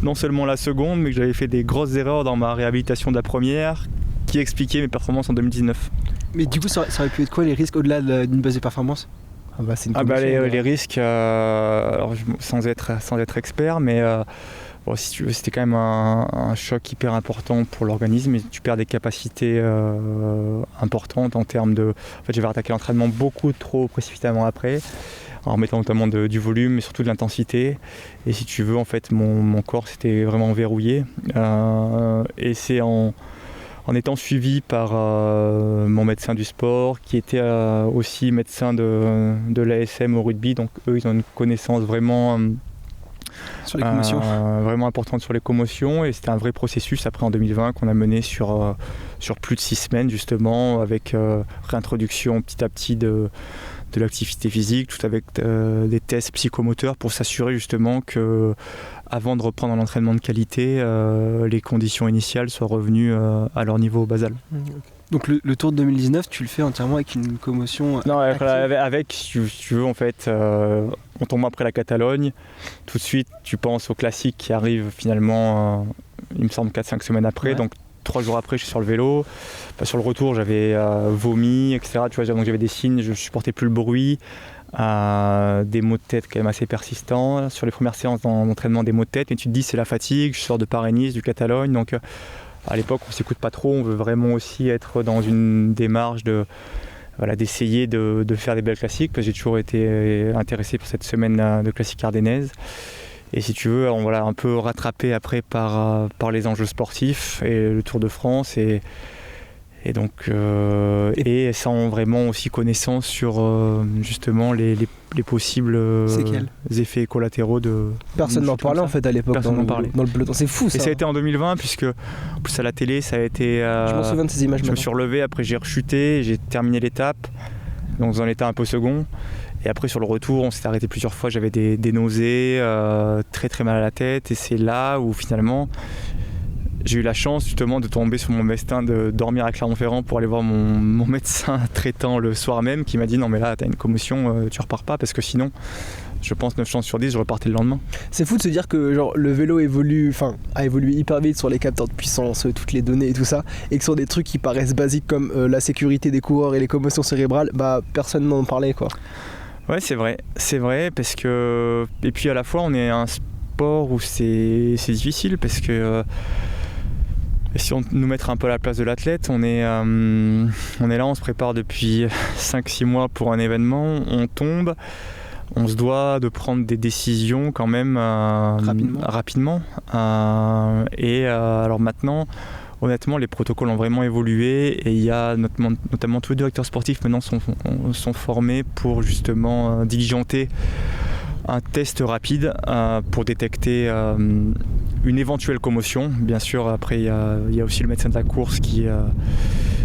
non seulement la seconde, mais que j'avais fait des grosses erreurs dans ma réhabilitation de la première qui expliquaient mes performances en 2019. Mais du coup ça aurait pu être quoi les risques au-delà d'une base de performance ? Les risques, alors, sans être expert, mais bon, si tu veux, c'était quand même un choc hyper important pour l'organisme, et tu perds des capacités importantes en termes de... En fait, j'avais attaqué l'entraînement beaucoup trop précipitamment après, en mettant notamment du volume, mais surtout de l'intensité. Et si tu veux, en fait, mon corps s'était vraiment verrouillé. Et c'est en étant suivi par mon médecin du sport, qui était aussi médecin de l'ASM au rugby, donc eux, ils ont une connaissance vraiment... sur les commotions. Vraiment importante sur les commotions, et c'était un vrai processus après en 2020 qu'on a mené sur plus de 6 semaines justement, avec réintroduction petit à petit de l'activité physique, tout avec des tests psychomoteurs pour s'assurer justement que avant de reprendre un entraînement de qualité, les conditions initiales soient revenues à leur niveau basal. Donc le Tour de 2019, tu le fais entièrement avec une commotion Non, avec si tu veux, en fait, on tombe après la Catalogne, tout de suite tu penses au classique qui arrive finalement, il me semble 4-5 semaines après, ouais. Donc 3 jours après je suis sur le vélo. Sur le retour j'avais vomi, etc. Tu vois, donc j'avais des signes, je supportais plus le bruit, des maux de tête quand même assez persistants. Sur les premières séances d'entraînement, des maux de tête, mais tu te dis c'est la fatigue, je sors de Paris-Nice, du Catalogne, donc à l'époque on s'écoute pas trop, on veut vraiment aussi être dans une démarche d'essayer de faire des belles classiques, parce que j'ai toujours été intéressé pour cette semaine de classique ardennaise. Et si tu veux, on un peu rattrapé après par les enjeux sportifs et le Tour de France, et donc et sans vraiment aussi connaissance sur justement les possibles effets collatéraux de... Personne n'en parlait en fait à l'époque dans le peloton, c'est fou ça. Et ça a été en 2020, puisque en plus à la télé ça a été... je m'en souviens de ces images. Je me suis relevé, après j'ai rechuté, j'ai terminé l'étape, donc dans l'état un peu second. Et après sur le retour, on s'est arrêté plusieurs fois, j'avais des nausées, très très mal à la tête, et c'est là où finalement j'ai eu la chance justement de tomber sur mon destin, de dormir à Clermont-Ferrand pour aller voir mon médecin traitant le soir même, qui m'a dit non mais là t'as une commotion, tu repars pas, parce que sinon je pense 9 chances sur 10 je repartais le lendemain. C'est fou de se dire que genre, le vélo a évolué hyper vite sur les capteurs de puissance, toutes les données et tout ça, et que sur des trucs qui paraissent basiques comme la sécurité des coureurs et les commotions cérébrales, personne n'en parlait quoi. Ouais, c'est vrai, parce que... Et puis à la fois, on est un sport où c'est difficile, parce que si on nous mettre un peu à la place de l'athlète, on est là, on se prépare depuis 5-6 mois pour un événement, on tombe, on se doit de prendre des décisions quand même rapidement. Alors maintenant, honnêtement, les protocoles ont vraiment évolué, et il y a notamment tous les directeurs sportifs maintenant sont formés pour justement diligenter un test rapide pour détecter une éventuelle commotion. Bien sûr, après il y a aussi le médecin de la course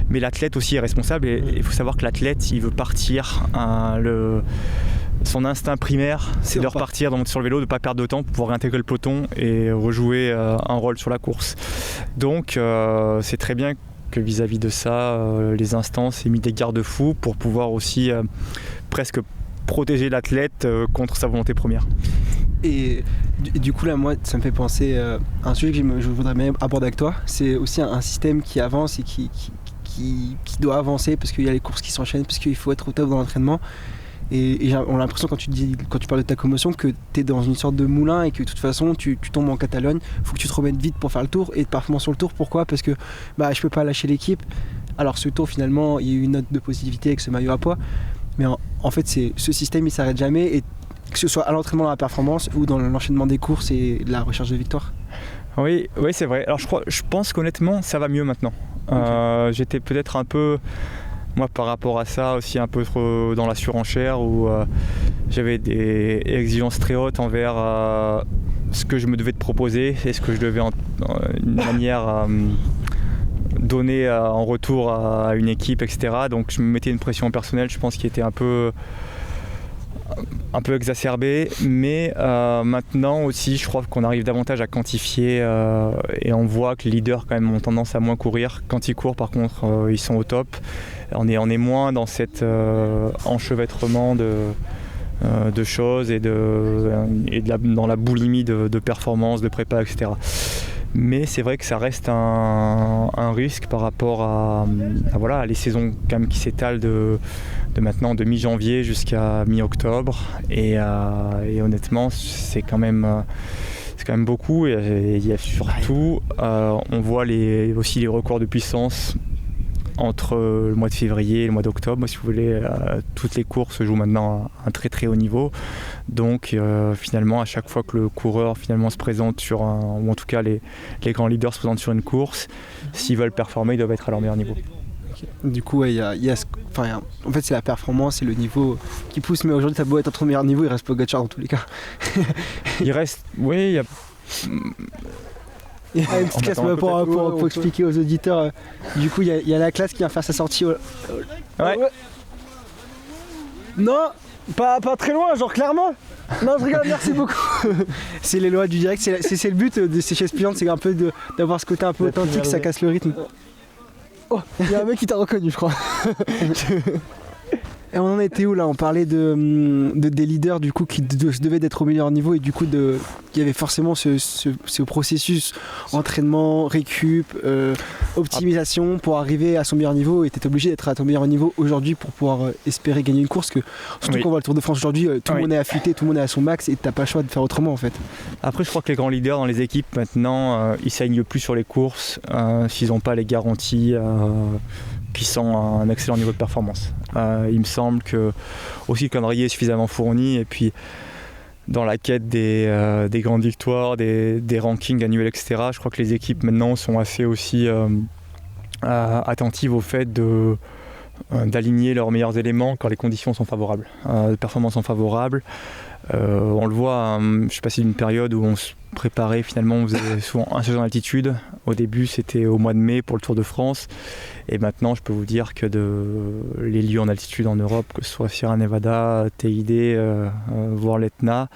mais l'athlète aussi est responsable, et il faut savoir que l'athlète, il veut partir. Son instinct primaire, c'est de repartir, de monter sur le vélo, de ne pas perdre de temps pour pouvoir réintégrer le peloton et rejouer un rôle sur la course. Donc c'est très bien que vis-à-vis de ça, les instances aient mis des garde-fous pour pouvoir aussi presque protéger l'athlète contre sa volonté première. Et du coup là, moi, ça me fait penser à un sujet que je voudrais même aborder avec toi. C'est aussi un système qui avance et qui doit avancer, parce qu'il y a les courses qui s'enchaînent, parce qu'il faut être au top dans l'entraînement. Et on a l'impression quand tu parles de ta commotion que tu es dans une sorte de moulin et que de toute façon tu tombes en Catalogne, il faut que tu te remettes vite pour faire le tour, et de performance sur le tour. Pourquoi ? Parce que je peux pas lâcher l'équipe. Alors ce tour, finalement, il y a eu une note de positivité avec ce maillot à poids, mais en fait ce système il s'arrête jamais, et que ce soit à l'entraînement, dans la performance, ou dans l'enchaînement des courses et la recherche de victoire. Oui, c'est vrai. Alors je pense qu'honnêtement ça va mieux maintenant. Okay. J'étais peut-être un peu, moi par rapport à ça aussi, un peu trop dans la surenchère, où j'avais des exigences très hautes envers ce que je me devais de proposer et ce que je devais d'une manière donner en retour à une équipe, etc. Donc je me mettais une pression personnelle, je pense, qui était un peu exacerbée, mais maintenant aussi je crois qu'on arrive davantage à quantifier, et on voit que les leaders quand même ont tendance à moins courir. Quand ils courent, par contre, ils sont au top. On est moins dans cet enchevêtrement de choses et dans la boulimie de performance, de prépa, etc. Mais c'est vrai que ça reste un risque par rapport à les saisons quand même qui s'étalent de maintenant de mi-janvier jusqu'à mi-octobre, et honnêtement c'est quand même beaucoup, et il y a surtout on voit aussi les records de puissance entre le mois de février et le mois d'octobre. Si vous voulez, toutes les courses se jouent maintenant à un très très haut niveau. Donc finalement, à chaque fois que le coureur finalement se présente ou en tout cas les grands leaders se présentent sur une course, s'ils veulent performer, ils doivent être à leur meilleur niveau. Okay. Du coup, en fait c'est la performance et le niveau qui pousse, mais aujourd'hui t'as beau être à ton meilleur niveau, il reste Pogacar dans tous les cas. Il reste, oui, il y a... Une petite classe pour expliquer aux auditeurs. Du coup, il y a la classe qui vient faire sa sortie. Ouais. Non, pas très loin, genre clairement. Non, je rigole, merci beaucoup. C'est les lois du direct, c'est le but de ces chaises pliantes, c'est un peu d'avoir ce côté un peu authentique, ça casse le rythme. Oh, il y a un mec qui t'a reconnu, je crois. Et on en était où là ? On parlait des leaders du coup qui devaient être au meilleur niveau, et du coup il y avait forcément ce processus entraînement, récup, optimisation pour arriver à son meilleur niveau, et tu es obligé d'être à ton meilleur niveau aujourd'hui pour pouvoir espérer gagner une course, surtout qu'on voit le Tour de France aujourd'hui, tout le monde est affûté, tout le monde est à son max, et t'as pas le choix de faire autrement en fait. Après je crois que les grands leaders dans les équipes maintenant ils s'alignent plus sur les courses s'ils n'ont pas les garanties qui sont à un excellent niveau de performance. Il me semble que aussi le calendrier est suffisamment fourni, et puis dans la quête des grandes victoires, des rankings annuels, etc., je crois que les équipes maintenant sont assez aussi attentives au fait d'aligner leurs meilleurs éléments quand les conditions sont favorables, les performances sont favorables. On le voit, je suis passé d'une période où on se préparait, finalement on faisait souvent un séjour en altitude. Au début c'était au mois de mai pour le Tour de France, et maintenant je peux vous dire que les lieux en altitude en Europe, que ce soit Sierra Nevada, TID, voire l'Etna,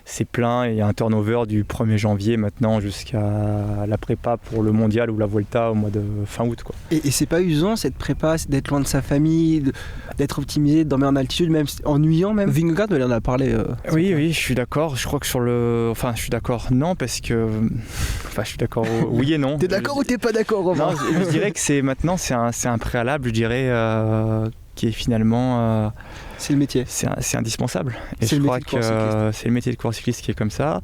c'est plein, et il y a un turnover du 1er janvier maintenant jusqu'à la prépa pour le mondial ou la Vuelta au mois de fin août, quoi. Et c'est pas usant cette prépa, d'être loin de sa famille, d'être optimisé, de dormir en altitude, même ennuyant même. Vingegaard, il en a parlé. Oui, je suis d'accord. Je crois que je suis d'accord, non, parce que... je suis d'accord, oui et non. T'es d'accord ou t'es pas d'accord, Romain ? Non, je dirais que maintenant c'est un préalable, je dirais, qui est finalement... c'est le métier. C'est indispensable. Et je crois que c'est le métier de coureur cycliste qui est comme ça.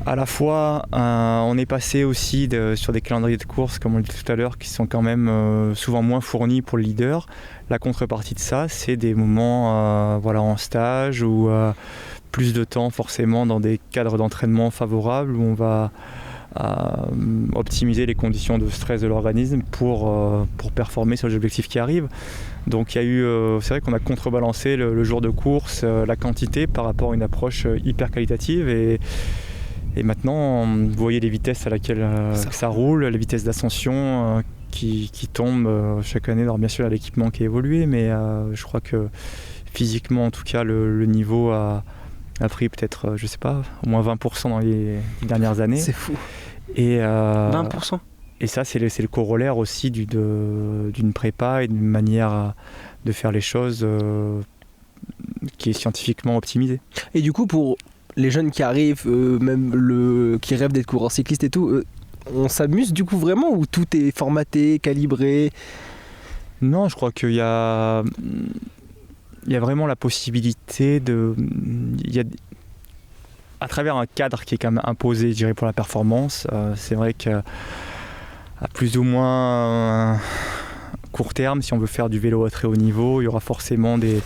À la fois, on est passé aussi sur des calendriers de courses, comme on le dit tout à l'heure, qui sont quand même souvent moins fournis pour le leader. La contrepartie de ça, c'est des moments en stage, ou plus de temps forcément dans des cadres d'entraînement favorables, où on va optimiser les conditions de stress de l'organisme pour performer sur les objectifs qui arrivent. Donc il y a eu, c'est vrai qu'on a contrebalancé le jour de course, la quantité par rapport à une approche hyper qualitative et maintenant vous voyez les vitesses à laquelle ça roule, les vitesses d'ascension qui tombent chaque année. Alors bien sûr il y a l'équipement qui a évolué, mais je crois que physiquement en tout cas le niveau a pris peut-être, je sais pas, au moins 20% dans les dernières années. C'est fou. Et, 20%. Et ça, c'est le corollaire aussi d'une prépa et d'une manière de faire les choses qui est scientifiquement optimisée. Et du coup, pour les jeunes qui arrivent, qui rêvent d'être coureurs cyclistes et tout, on s'amuse du coup vraiment ou tout est formaté, calibré? Non, je crois qu'il y a vraiment la possibilité à travers un cadre qui est quand même imposé, je dirais, pour la performance. C'est vrai qu'à plus ou moins court terme, si on veut faire du vélo à très haut niveau, il y aura forcément des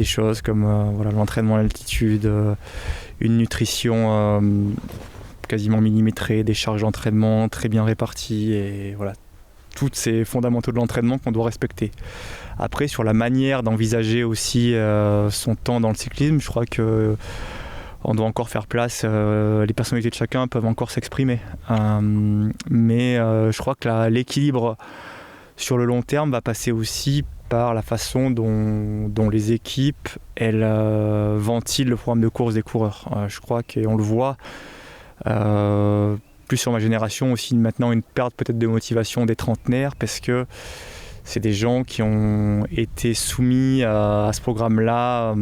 choses comme l'entraînement à l'altitude, une nutrition quasiment millimétrée, des charges d'entraînement très bien réparties et voilà, tous ces fondamentaux de l'entraînement qu'on doit respecter. Après, sur la manière d'envisager aussi son temps dans le cyclisme, je crois que on doit encore faire place, les personnalités de chacun peuvent encore s'exprimer. Mais je crois que l'équilibre sur le long terme va passer aussi par la façon dont les équipes ventilent le programme de course des coureurs. Je crois qu'on le voit, plus sur ma génération aussi maintenant, une perte peut-être de motivation des trentenaires parce que c'est des gens qui ont été soumis à ce programme-là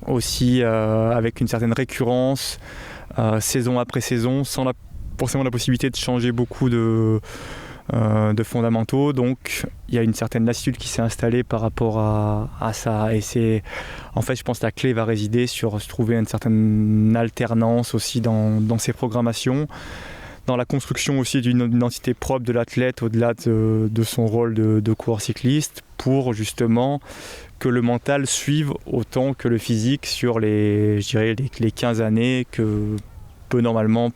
aussi avec une certaine récurrence, saison après saison, sans forcément la possibilité de changer beaucoup de fondamentaux. Donc il y a une certaine lassitude qui s'est installée par rapport à ça. Et c'est, en fait, je pense que la clé va résider sur se trouver une certaine alternance aussi dans ces programmations, dans la construction aussi d'une identité propre de l'athlète au-delà de son rôle de coureur cycliste, pour justement que le mental suive autant que le physique sur les 15 années que peut normalement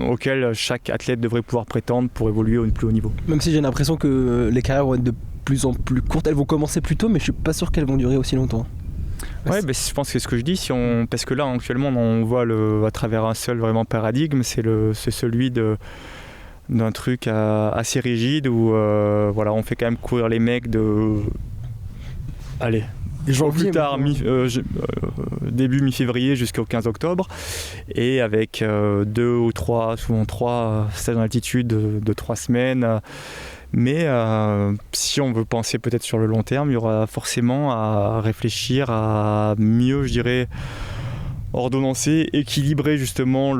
auquel chaque athlète devrait pouvoir prétendre pour évoluer au plus haut niveau. Même si j'ai l'impression que les carrières vont être de plus en plus courtes, elles vont commencer plus tôt, mais je suis pas sûr qu'elles vont durer aussi longtemps. Ouais, je pense que c'est ce que je dis, parce que là actuellement on voit à travers un seul vraiment paradigme, c'est celui d'un truc assez rigide où on fait quand même courir les mecs plus tard, début mi-février jusqu'au 15 octobre, et avec 2 ou 3, souvent 3 stages en altitude de 3 semaines. Mais si on veut penser peut-être sur le long terme, il y aura forcément à réfléchir à mieux, je dirais, ordonnancer, équilibrer justement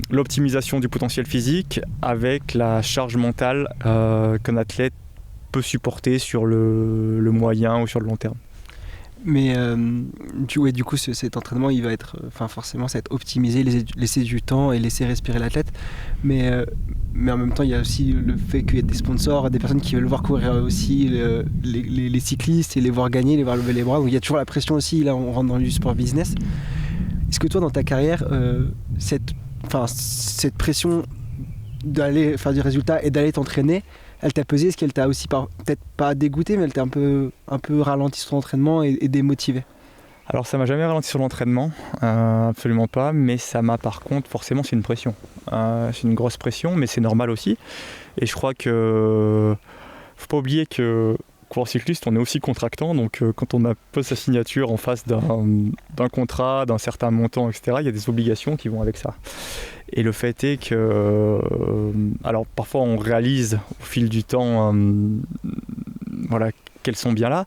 l'optimisation du potentiel physique avec la charge mentale qu'un athlète peut supporter sur le moyen ou sur le long terme. Mais du coup cet entraînement il va être, forcément ça va être optimisé, laisser du temps et laisser respirer l'athlète, mais en même temps il y a aussi le fait qu'il y ait des sponsors, des personnes qui veulent voir courir aussi les cyclistes et les voir gagner, les voir lever les bras, donc il y a toujours la pression aussi, là on rentre dans du sport business. Est-ce que toi dans ta carrière cette pression d'aller faire du résultat et d'aller t'entraîner, elle t'a pesé? Est-ce qu'elle t'a aussi peut-être pas dégoûté, mais elle t'a un peu ralenti sur ton entraînement et démotivé? Alors ça m'a jamais ralenti sur l'entraînement, absolument pas, mais ça m'a par contre, forcément c'est une pression. C'est une grosse pression, mais c'est normal aussi. Et je crois que faut pas oublier que coureur cycliste, on est aussi contractant, donc quand on pose sa signature en face d'un contrat, d'un certain montant, etc., il y a des obligations qui vont avec ça. Et le fait est que, alors parfois on réalise au fil du temps, qu'elles sont bien là,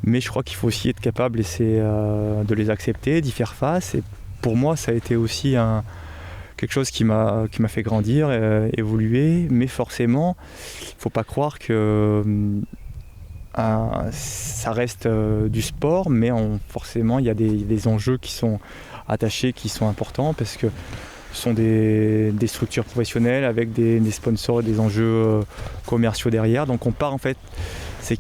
mais je crois qu'il faut aussi être capable de les accepter, d'y faire face. Et pour moi, ça a été aussi quelque chose qui m'a fait grandir, évoluer, mais forcément, il ne faut pas croire que ça reste du sport, mais forcément il y a des enjeux qui sont attachés, qui sont importants, parce que ce sont des structures professionnelles avec des sponsors et des enjeux commerciaux derrière. Donc on part en fait, c'est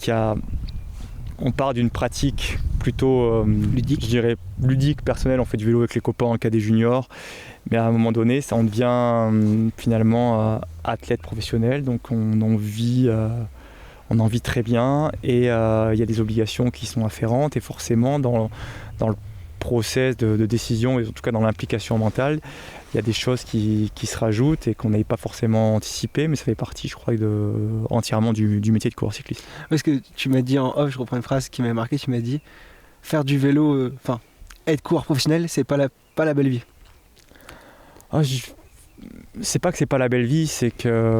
on part d'une pratique plutôt ludique, je dirais ludique, personnelle. On fait du vélo avec les copains en cadet junior, mais à un moment donné, ça on devient finalement athlète professionnel, donc on en vit très bien, et il y a des obligations qui sont afférentes, et forcément dans le process de décision, et en tout cas dans l'implication mentale, il y a des choses qui se rajoutent et qu'on n'avait pas forcément anticipé, mais ça fait partie, je crois, entièrement du métier de coureur cycliste. Parce que tu m'as dit en off, je reprends une phrase qui m'a marqué, tu m'as dit faire du vélo, être coureur professionnel, c'est pas la belle vie. C'est pas que c'est pas la belle vie, c'est que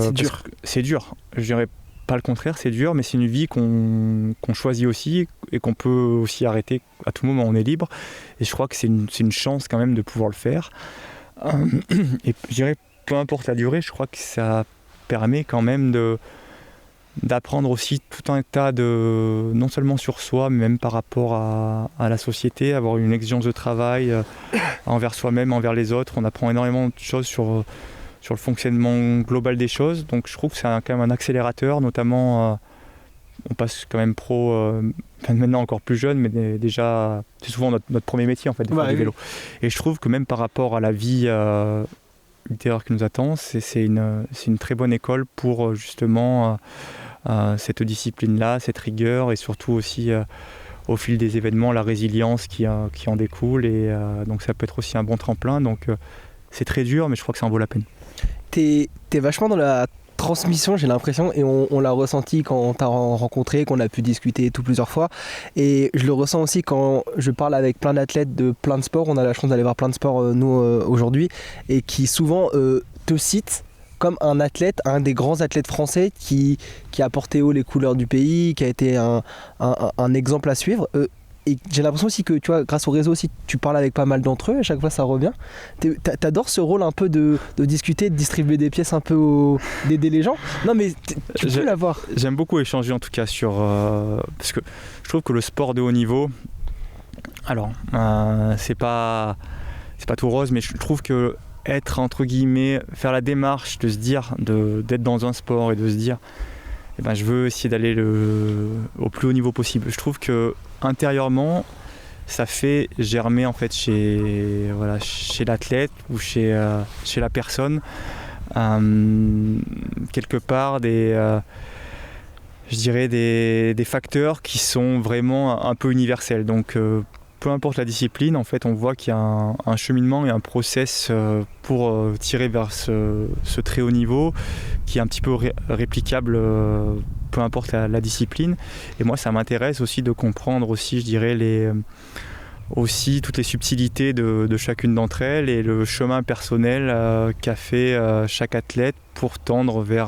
c'est dur. Je dirais pas le contraire, c'est dur, mais c'est une vie qu'on choisit aussi et qu'on peut aussi arrêter à tout moment. On est libre, et je crois que c'est une chance quand même de pouvoir le faire. Et je dirais, peu importe la durée, je crois que ça permet quand même d'apprendre aussi tout un tas de, non seulement sur soi, mais même par rapport à la société, avoir une exigence de travail envers soi-même, envers les autres. On apprend énormément de choses sur le fonctionnement global des choses, donc je trouve que c'est quand même un accélérateur, notamment on passe quand même maintenant encore plus jeune, mais déjà c'est souvent notre premier métier en fait, de faire du vélo. Et je trouve que même par rapport à la vie ultérieure qui nous attend, c'est une très bonne école pour justement cette discipline-là, cette rigueur, et surtout aussi au fil des événements, la résilience qui en découle, et donc ça peut être aussi un bon tremplin. Donc c'est très dur, mais je crois que ça en vaut la peine. T'es vachement dans la transmission, j'ai l'impression, et on l'a ressenti quand on t'a rencontré, qu'on a pu discuter tout plusieurs fois, et je le ressens aussi quand je parle avec plein d'athlètes de plein de sports. On a la chance d'aller voir plein de sports nous aujourd'hui, et qui souvent te citent comme un des grands athlètes français qui a porté haut les couleurs du pays, qui a été un exemple à suivre. Et j'ai l'impression aussi que, tu vois, grâce au réseau aussi, tu parles avec pas mal d'entre eux, à chaque fois ça revient. T'adores ce rôle un peu de discuter, de distribuer des pièces un peu, d'aider les gens. Non mais tu peux l'avoir. J'aime beaucoup échanger en tout cas sur... parce que je trouve que le sport de haut niveau, alors c'est pas tout rose, mais je trouve que être, entre guillemets, faire la démarche de se dire, d'être dans un sport et de se dire, je veux essayer d'aller au plus haut niveau possible. Je trouve que intérieurement, ça fait germer en fait chez l'athlète ou chez la personne quelque part des facteurs qui sont vraiment un peu universels. Donc peu importe la discipline, en fait, on voit qu'il y a un cheminement et un process pour tirer vers ce très haut niveau qui est un petit peu réplicable, peu importe la discipline. Et moi, ça m'intéresse aussi de comprendre aussi, je dirais, aussi toutes les subtilités de chacune d'entre elles et le chemin personnel qu'a fait chaque athlète pour tendre vers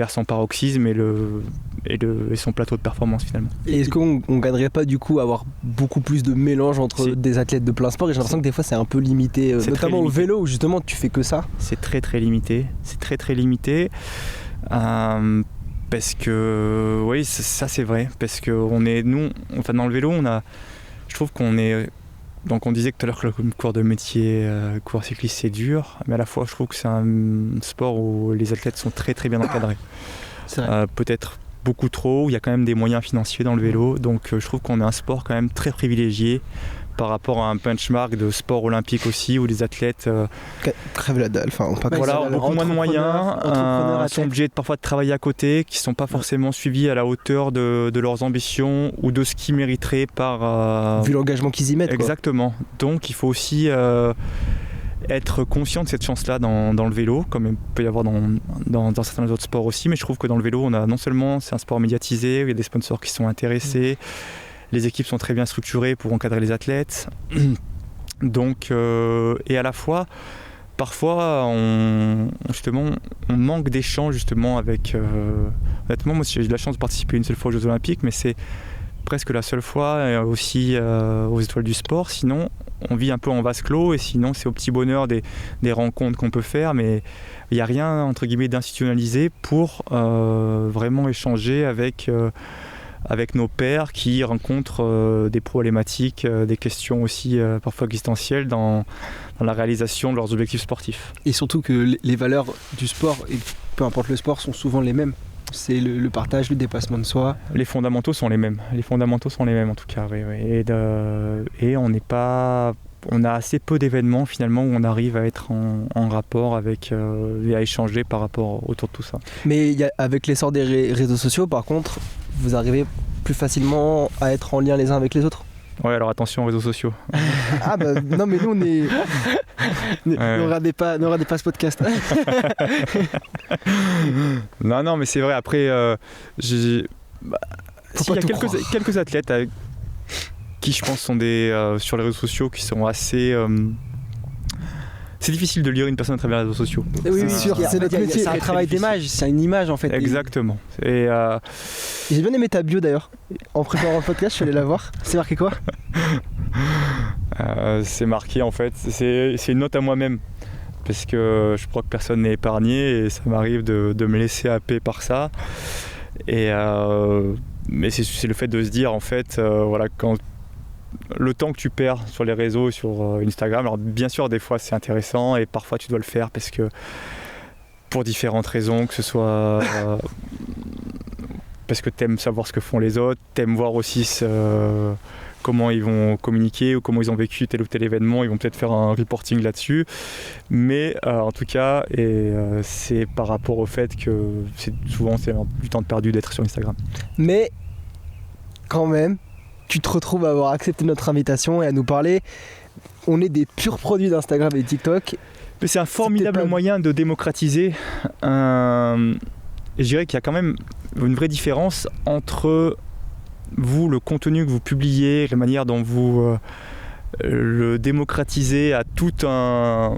son paroxysme et son plateau de performance finalement. Et est-ce qu'on ne gagnerait pas du coup à avoir beaucoup plus de mélange entre des athlètes de plein sport? Et j'ai l'impression que des fois c'est un peu limité, notamment au vélo où justement tu fais que ça. C'est très limité. Parce que oui, ça c'est vrai, parce que dans le vélo je trouve qu'on est... Donc on disait tout à l'heure que le cours de métier, coureur cycliste, c'est dur, mais à la fois je trouve que c'est un sport où les athlètes sont très très bien encadrés. Peut-être beaucoup trop, où il y a quand même des moyens financiers dans le vélo, donc je trouve qu'on est un sport quand même très privilégié par rapport à un benchmark de sport olympique aussi, où les athlètes crèvent la dalle, ont beaucoup moins de moyens, sont obligés parfois de travailler à côté, qui ne sont pas forcément suivis à la hauteur de leurs ambitions ou de ce qu'ils mériteraient vu l'engagement qu'ils y mettent. Exactement. Quoi. Donc il faut aussi être conscient de cette chance-là dans le vélo, comme il peut y avoir dans certains autres sports aussi, mais je trouve que dans le vélo, non seulement c'est un sport médiatisé, où il y a des sponsors qui sont intéressés, les équipes sont très bien structurées pour encadrer les athlètes. Donc, et à la fois, parfois, on manque d'échanges justement avec... honnêtement, moi j'ai eu la chance de participer une seule fois aux Jeux Olympiques, mais c'est presque la seule fois aussi aux Étoiles du Sport. Sinon, on vit un peu en vase clos, et sinon c'est au petit bonheur des rencontres qu'on peut faire, mais il n'y a rien, entre guillemets, d'institutionnalisé pour vraiment échanger avec nos pairs qui rencontrent des problématiques, des questions aussi parfois existentielles dans la réalisation de leurs objectifs sportifs. Et surtout que les valeurs du sport, et peu importe le sport, sont souvent les mêmes. C'est le partage, le dépassement de soi. Les fondamentaux sont les mêmes. Les fondamentaux sont les mêmes en tout cas. Oui. Et on n'est pas... On a assez peu d'événements finalement où on arrive à être en rapport avec et à échanger par rapport autour de tout ça. Mais avec l'essor des réseaux sociaux, par contre, vous arrivez plus facilement à être en lien les uns avec les autres. Ouais, alors attention aux réseaux sociaux. Ah bah non, mais nous on est... Ne regardez pas ce podcast. Non, mais c'est vrai, après, il y a quelques athlètes qui je pense sont sur les réseaux sociaux qui sont assez... c'est difficile de lire une personne à travers les réseaux sociaux. Oui, c'est sûr, c'est notre métier. C'est un travail d'image, c'est une image en fait. Exactement. Et j'ai bien aimé ta bio d'ailleurs. En préparant le podcast, je suis allé la voir. C'est marqué quoi ? C'est marqué en fait, c'est une note à moi-même. Parce que je crois que personne n'est épargné et ça m'arrive de me laisser happer par ça. Mais c'est le fait de se dire en fait, voilà, quand le temps que tu perds sur les réseaux, sur Instagram, alors bien sûr des fois c'est intéressant et parfois tu dois le faire parce que pour différentes raisons, que ce soit parce que t'aimes savoir ce que font les autres, t'aimes voir aussi comment ils vont communiquer ou comment ils ont vécu tel ou tel événement, ils vont peut-être faire un reporting là-dessus, mais en tout cas c'est par rapport au fait que souvent c'est du temps de perdu d'être sur Instagram. Mais quand même, tu te retrouves à avoir accepté notre invitation et à nous parler. On est des purs produits d'Instagram et TikTok. Mais c'est un formidable moyen de démocratiser. Je dirais qu'il y a quand même une vraie différence entre vous, le contenu que vous publiez, la manière dont vous le démocratisez à tout un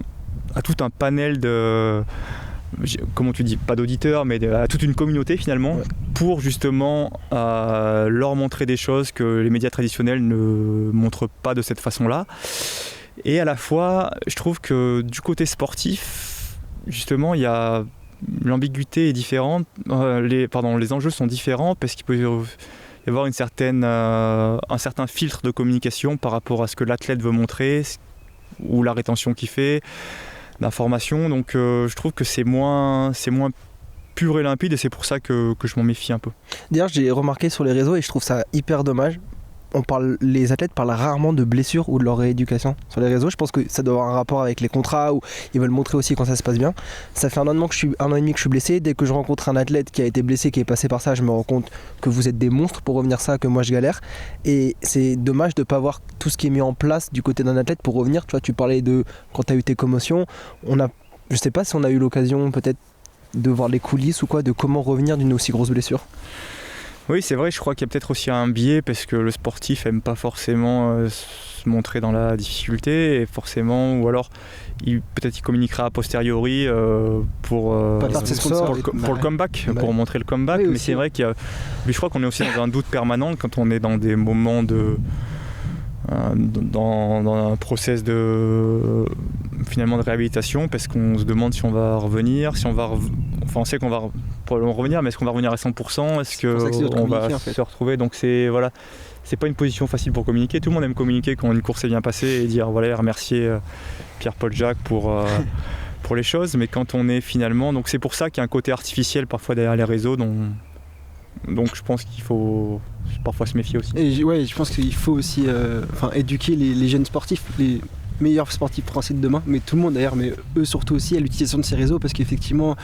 panel de... comment tu dis, pas d'auditeurs, mais à toute une communauté finalement, pour justement leur montrer des choses que les médias traditionnels ne montrent pas de cette façon-là. Et à la fois, je trouve que du côté sportif, justement, il y a l'ambiguïté est différente, les enjeux sont différents parce qu'il peut y avoir un certain filtre de communication par rapport à ce que l'athlète veut montrer ou la rétention qu'il fait d'informations, donc je trouve que c'est moins pur et limpide et c'est pour ça que je m'en méfie un peu. D'ailleurs, j'ai remarqué sur les réseaux et je trouve ça hyper dommage. Les athlètes parlent rarement de blessures ou de leur rééducation sur les réseaux. Je pense que ça doit avoir un rapport avec les contrats où ils veulent montrer aussi quand ça se passe bien. Ça fait un an et demi que je suis blessé. Dès que je rencontre un athlète qui a été blessé, qui est passé par ça, je me rends compte que vous êtes des monstres pour revenir ça, que moi je galère. Et c'est dommage de ne pas voir tout ce qui est mis en place du côté d'un athlète pour revenir. Tu vois, tu parlais de quand tu as eu tes commotions. Je sais pas si on a eu l'occasion peut-être de voir les coulisses ou quoi, de comment revenir d'une aussi grosse blessure. Oui, c'est vrai, je crois qu'il y a peut-être aussi un biais parce que le sportif aime pas forcément se montrer dans la difficulté et forcément, ou alors peut-être il communiquera a posteriori pour le comeback, pour montrer le comeback, mais c'est vrai mais je crois qu'on est aussi dans un doute permanent quand on est dans des moments dans un process de réhabilitation parce qu'on se demande si on va revenir, on sait qu'on va probablement revenir, mais est-ce qu'on va revenir à 100%, est-ce qu'on va se retrouver, donc c'est pas une position facile pour communiquer. Tout le monde aime communiquer quand une course est bien passée et dire voilà, remercier Pierre-Paul Jacques pour les choses, mais quand on est finalement, donc c'est pour ça qu'il y a un côté artificiel parfois derrière les réseaux, donc je pense qu'il faut parfois se méfier aussi. Et je pense qu'il faut aussi éduquer les jeunes sportifs, les meilleurs sportifs français de demain, mais tout le monde d'ailleurs, mais eux surtout aussi à l'utilisation de ces réseaux, parce qu'effectivement,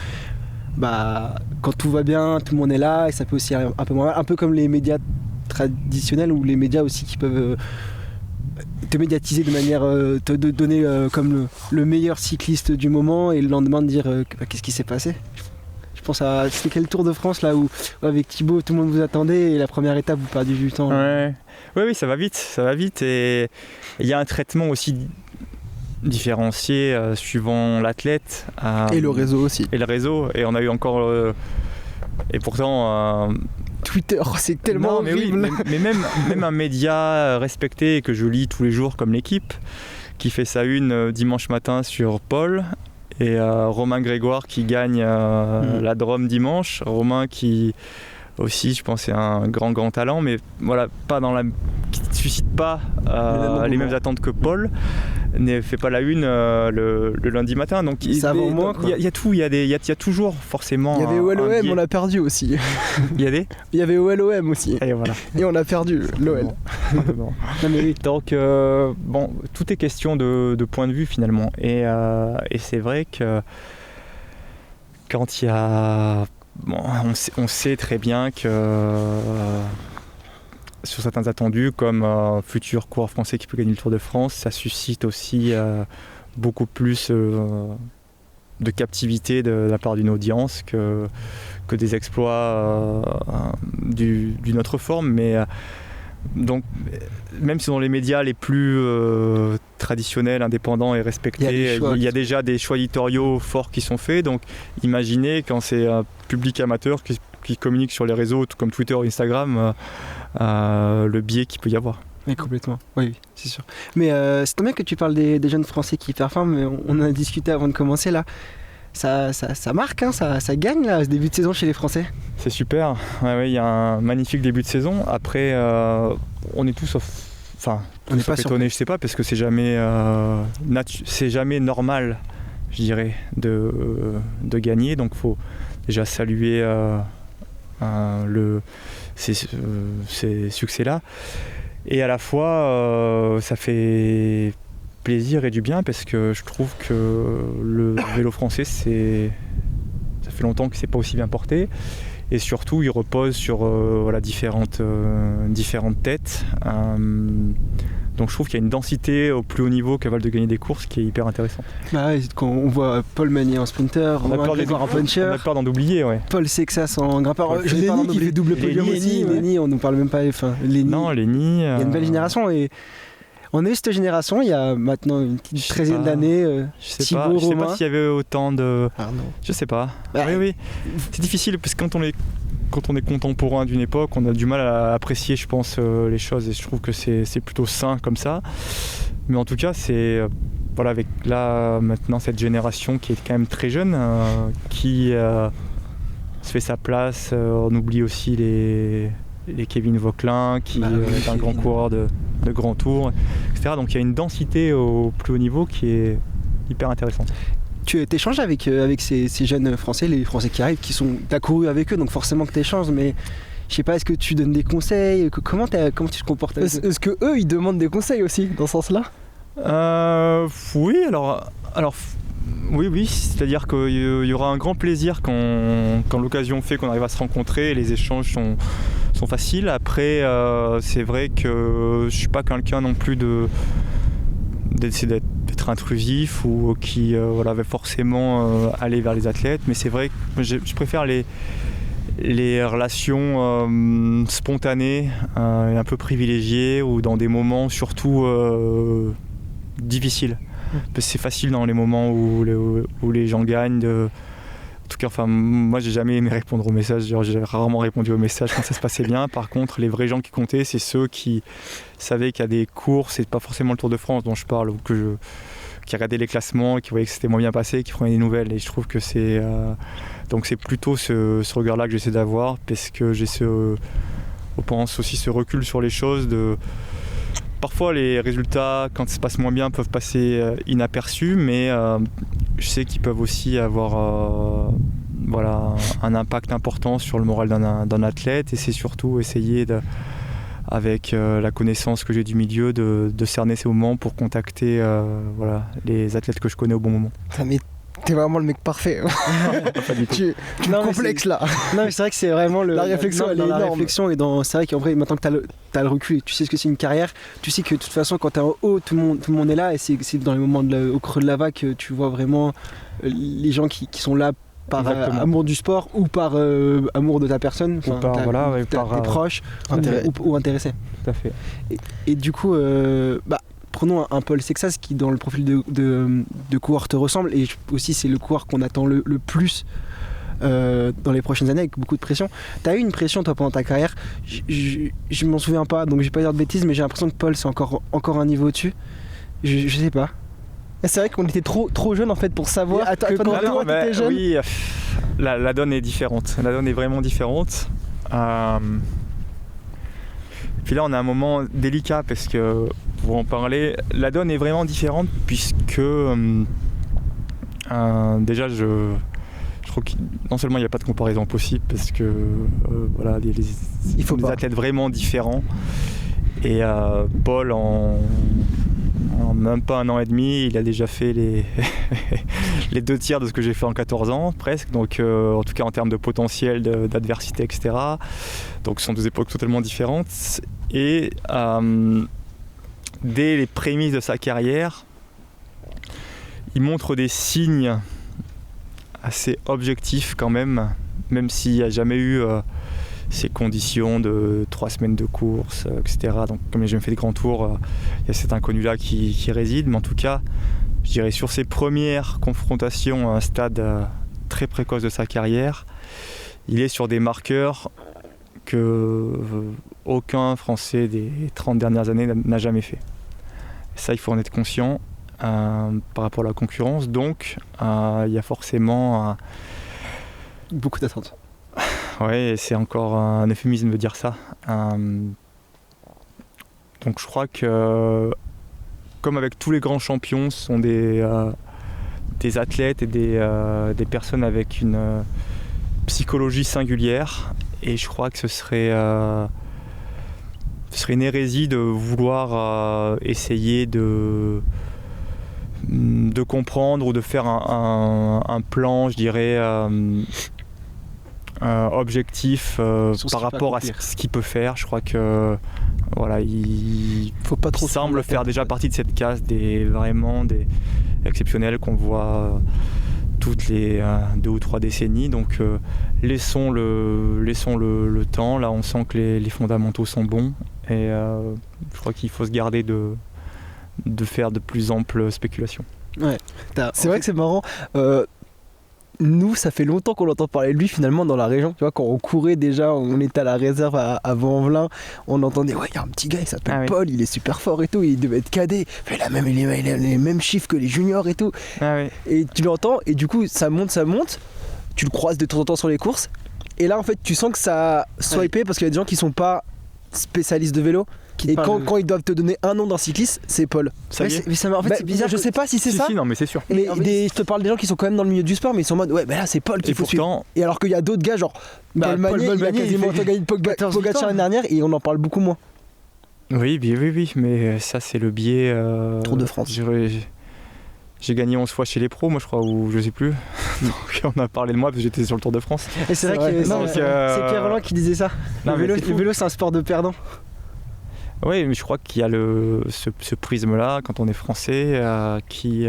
quand tout va bien, tout le monde est là, et ça peut aussi un peu moins mal, un peu comme les médias traditionnels ou les médias aussi qui peuvent te médiatiser de manière, te donner comme le meilleur cycliste du moment, et le lendemain de dire qu'est-ce qui s'est passé. Je pense à c'était quel Tour de France là où avec Thibaut tout le monde vous attendait et la première étape vous perdiez du temps. Oui, ça va vite et il y a un traitement aussi différencié suivant l'athlète et le réseau aussi. Et on a eu encore et pourtant Twitter, c'est tellement horrible. Mais même un média respecté que je lis tous les jours comme l'Équipe qui fait sa une dimanche matin sur Paul. Et Romain Grégoire qui gagne la Drôme dimanche. Romain qui aussi, je pense, est un grand talent, mais voilà, qui ne suscite pas les mêmes attentes que Paul. ne fait pas la une le lundi matin. Donc Ça va au moins, quoi. il y a tout, il y a toujours forcément. Il y avait un OLOM, biais. on a perdu aussi. Il y a des. Il y avait OLOM aussi. Et voilà. Et on a perdu l'OL. Bon. Non, mais oui. Donc bon, tout est question de point de vue finalement. Et c'est vrai que quand il y a, bon, on sait très bien que sur certains attendus, comme futur coureur français qui peut gagner le Tour de France, ça suscite aussi beaucoup plus de captivité de la part d'une audience que des exploits d'une autre forme. Mais donc, même si dans les médias les plus traditionnels, indépendants et respectés, il y a déjà des choix éditoriaux forts qui sont faits. Donc, imaginez quand c'est un public amateur qui communique sur les réseaux, tout comme Twitter ou Instagram, le biais qu'il peut y avoir. Mais complètement, oui, c'est sûr. Mais c'est bien que tu parles des jeunes Français qui performent, mais on en a discuté avant de commencer là. Ça marque, hein, ça gagne là, ce début de saison chez les Français. C'est super, ouais, il y a un magnifique début de saison. Après, on est tous sauf, enfin, On n'est pas étonnés, je sais pas, parce que c'est jamais, c'est jamais normal, je dirais, de gagner. Donc, faut déjà saluer ces succès-là. Et à la fois, ça fait plaisir et du bien parce que je trouve que le vélo français, ça fait longtemps qu'il ne s'est pas aussi bien porté. Et surtout, il repose sur différentes têtes. Donc je trouve qu'il y a une densité au plus haut niveau capable de gagner des courses qui est hyper intéressante. Bah ouais, quand on voit Paul Magnier en sprinter, On a Romain Grégoire en puncher, on a peur d'en oublier, ouais. Paul Sexas en grimpeur, Lenny qui fait double podium aussi. Lenny, on nous parle même pas, enfin Lenny. Non, Lenny. Il y a une belle génération et on a eu cette génération il y a maintenant une petite 13aine d'années. Je sais Thibaut, pas Romain. s'il y avait autant de. Arnaud. Je sais pas. Bah, oui. C'est difficile parce que quand on est contemporain d'une époque, on a du mal à apprécier, je pense, les choses et je trouve que c'est plutôt sain comme ça. Mais en tout cas, c'est voilà, avec là maintenant cette génération qui est quand même très jeune, qui se fait sa place. On oublie aussi les Kevin Vauquelin, qui est un grand coureur de grand tour, etc. Donc il y a une densité au plus haut niveau qui est hyper intéressante. Tu échanges avec ces jeunes Français, les Français qui arrivent, t'as couru avec eux, donc forcément que tu échanges, mais je sais pas, est-ce que tu donnes des conseils, comment tu te comportes avec eux? Est-ce que eux ils demandent des conseils aussi dans ce sens-là? Oui, alors oui, c'est-à-dire qu'il y aura un grand plaisir quand l'occasion fait qu'on arrive à se rencontrer et les échanges sont faciles. Après, c'est vrai que je suis pas quelqu'un non plus d'essayer d'être intrusif ou qui va forcément aller vers les athlètes, mais c'est vrai que je préfère les relations spontanées et un peu privilégiées ou dans des moments surtout difficiles. Parce que c'est facile dans les moments où les gens gagnent. En tout cas, moi j'ai jamais aimé répondre aux messages, j'ai rarement répondu aux messages quand ça se passait bien. Par contre, les vrais gens qui comptaient, c'est ceux qui savaient qu'il y a des courses, c'est pas forcément le Tour de France dont je parle, ou qui regardaient les classements, qui voyaient que c'était moins bien passé, qui prenaient des nouvelles. Et je trouve que c'est plutôt ce regard-là que j'essaie d'avoir, parce que j'ai je pense aussi ce recul sur les choses. Parfois les résultats, quand ça se passe moins bien, peuvent passer inaperçus, mais je sais qu'ils peuvent aussi avoir un impact important sur le moral d'un athlète, et c'est surtout essayer avec la connaissance que j'ai du milieu de cerner ces moments pour contacter les athlètes que je connais au bon moment. Mais t'es vraiment le mec parfait. Pas du tout. Tu me complexes là. Non, mais c'est vrai que c'est vraiment La réflexion, elle est la énorme. réflexion, et c'est vrai qu'en vrai, maintenant que t'as le recul et tu sais ce que c'est une carrière, tu sais que de toute façon, quand t'es en haut, tout le monde est là, et c'est dans les moments au creux de la vague que tu vois vraiment les gens qui sont là par amour du sport ou par amour de ta personne, Ou par, tes proches ou intéressés. Tout à fait. Et du coup, prenons un Paul Sexas qui dans le profil de coureur te ressemble, et aussi c'est le coureur qu'on attend le plus dans les prochaines années, avec beaucoup de pression. T'as eu une pression toi pendant ta carrière, je m'en souviens pas, donc je vais pas dire de bêtises, mais j'ai l'impression que Paul c'est encore un niveau au-dessus. Je sais pas. C'est vrai qu'on était trop jeune en fait pour savoir que quand toi t'étais jeune. Oui, la donne est différente. La donne est vraiment différente. Puis là on a un moment délicat parce que pour en parler. La donne est vraiment différente puisque déjà je trouve que non seulement il n'y a pas de comparaison possible parce que voilà, Il faut des pas. athlètes vraiment différents. Et Paul en même pas 1 an et demi, il a déjà fait les 2 tiers de ce que j'ai fait en 14 ans presque, donc en tout cas en termes de potentiel, d'adversité, etc. Donc ce sont 2 époques totalement différentes. Et dès les prémices de sa carrière, il montre des signes assez objectifs quand même s'il n'y a jamais eu ces conditions de 3 semaines de course, etc. Donc comme j'ai jamais fait des grands tours, il y a cet inconnu-là qui réside. Mais en tout cas, je dirais sur ses premières confrontations à un stade très précoce de sa carrière, il est sur des marqueurs que aucun Français des 30 dernières années n'a jamais fait. Et ça, il faut en être conscient par rapport à la concurrence. Donc, il y a forcément... Beaucoup d'attentes. Oui, c'est encore un euphémisme de dire ça. Donc je crois que, comme avec tous les grands champions, ce sont des athlètes et des personnes avec une psychologie singulière. Et je crois que ce serait une hérésie de vouloir essayer de comprendre ou de faire un plan, je dirais... objectif par rapport à ce qu'il peut faire. Je crois que voilà, il Faut pas trop semble faire déjà partie de cette case des exceptionnels qu'on voit toutes les 2 ou 3 décennies. Donc laissons le temps. Là, on sent que les fondamentaux sont bons et je crois qu'il faut se garder de faire de plus amples spéculations. Ouais. C'est vrai que c'est marrant. Nous, ça fait longtemps qu'on entend parler de lui finalement dans la région. Tu vois, quand on courait déjà, on était à la réserve à Vaux-en-Velin, on entendait ouais, il y a un petit gars, il s'appelle Paul, il est super fort et tout, il devait être cadet, il a les mêmes chiffres que les juniors et tout. Et tu l'entends et du coup ça monte, tu le croises de temps en temps sur les courses. Et là en fait tu sens que ça a swipé parce qu'il y a des gens qui sont pas spécialistes de vélo. Et quand ils doivent te donner un nom d'un cycliste, c'est Paul. Mais ça, en fait, c'est bizarre. Je sais pas si c'est ça. Si, non, mais c'est sûr. Mais je te parle des gens qui sont quand même dans le milieu du sport, mais ils sont en mode ouais, là c'est Paul qu'il faut suivre. Et alors qu'il y a d'autres gars, genre Paul Magnier, il a quasiment gagné Pogacar l'année dernière et on en parle beaucoup moins. Oui, mais ça c'est le biais. Tour de France. J'ai gagné 11 fois chez les pros, moi je crois, ou je sais plus. Donc on a parlé de moi parce que j'étais sur le Tour de France. Et c'est vrai que c'est Pierre Roland qui disait ça. Le vélo c'est un sport de perdants. Oui, mais je crois qu'il y a ce prisme-là, quand on est français, qui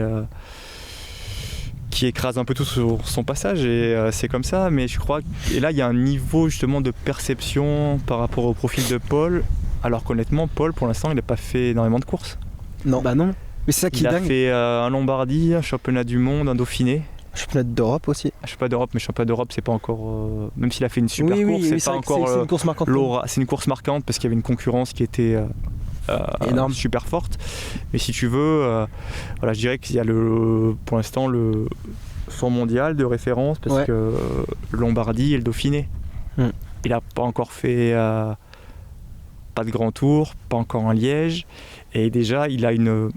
écrase un peu tout sur son passage, et c'est comme ça. Mais je crois et là, il y a un niveau justement de perception par rapport au profil de Paul, alors qu'honnêtement, Paul, pour l'instant, il n'a pas fait énormément de courses. Non. Bah non. Mais c'est ça qui est dingue. Il a fait un Lombardie, un championnat du monde, un Dauphiné. Championnat d'Europe aussi. Championnat d'Europe, mais championnat d'Europe, c'est pas encore. Même s'il a fait une super course, c'est pas encore. C'est une course marquante. C'est une course marquante parce qu'il y avait une concurrence qui était énorme, super forte. Mais si tu veux, voilà, je dirais qu'il y a pour l'instant son mondial de référence parce que Lombardie et le Dauphiné. Il a pas encore fait pas de grand tour, pas encore un Liège, et déjà il a le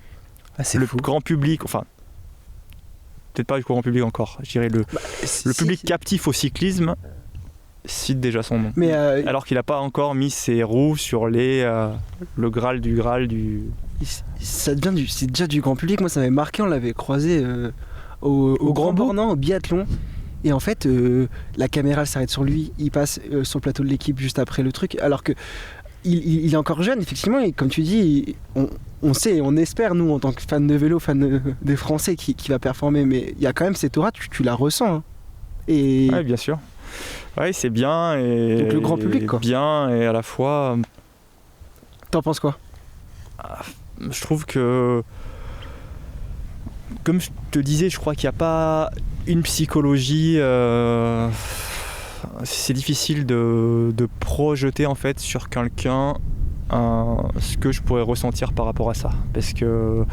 grand public, enfin. Peut-être pas le grand public encore, je dirais le public captif au cyclisme cite déjà son nom. Mais alors qu'il n'a pas encore mis ses roues sur le Graal du... C'est déjà du grand public. Moi ça m'avait marqué, on l'avait croisé au Grand Bornand, au biathlon. Et en fait la caméra s'arrête sur lui, il passe sur le plateau de l'équipe juste après le truc, alors que il est encore jeune effectivement, et comme tu dis, on sait, on espère nous en tant que fan de vélo, fan des Français qui va performer, mais il y a quand même cette aura, tu la ressens hein. Et... Ouais, bien sûr. Ouais, c'est bien et donc le grand public quoi. Bien et à la fois. T'en penses quoi? Je trouve que, comme je te disais, je crois qu'il n'y a pas une psychologie. C'est difficile de projeter en fait sur quelqu'un ce que je pourrais ressentir par rapport à ça, parce que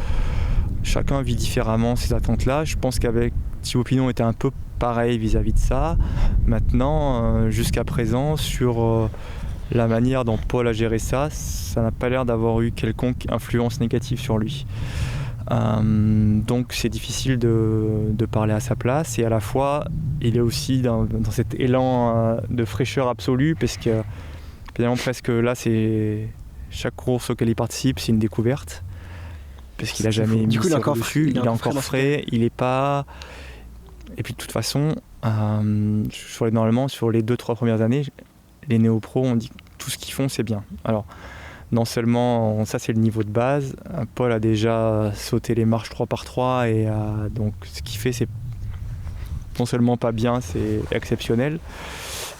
chacun vit différemment ces attentes-là. Je pense qu'avec Thibaut Pinot était un peu pareil vis-à-vis de ça. Maintenant, jusqu'à présent, sur la manière dont Paul a géré ça n'a pas l'air d'avoir eu quelconque influence négative sur lui. Donc c'est difficile de parler à sa place, et à la fois il est aussi dans cet élan de fraîcheur absolue, parce que finalement presque là c'est chaque course auquel il participe c'est une découverte, parce qu'il a jamais mis ça dessus, il est encore frais, il est pas, et puis de toute façon normalement sur les 2-3 premières années les néo-pros on dit que tout ce qu'ils font c'est bien. Alors non seulement ça c'est le niveau de base, Paul a déjà sauté les marches 3x3 et donc ce qu'il fait c'est non seulement pas bien, c'est exceptionnel,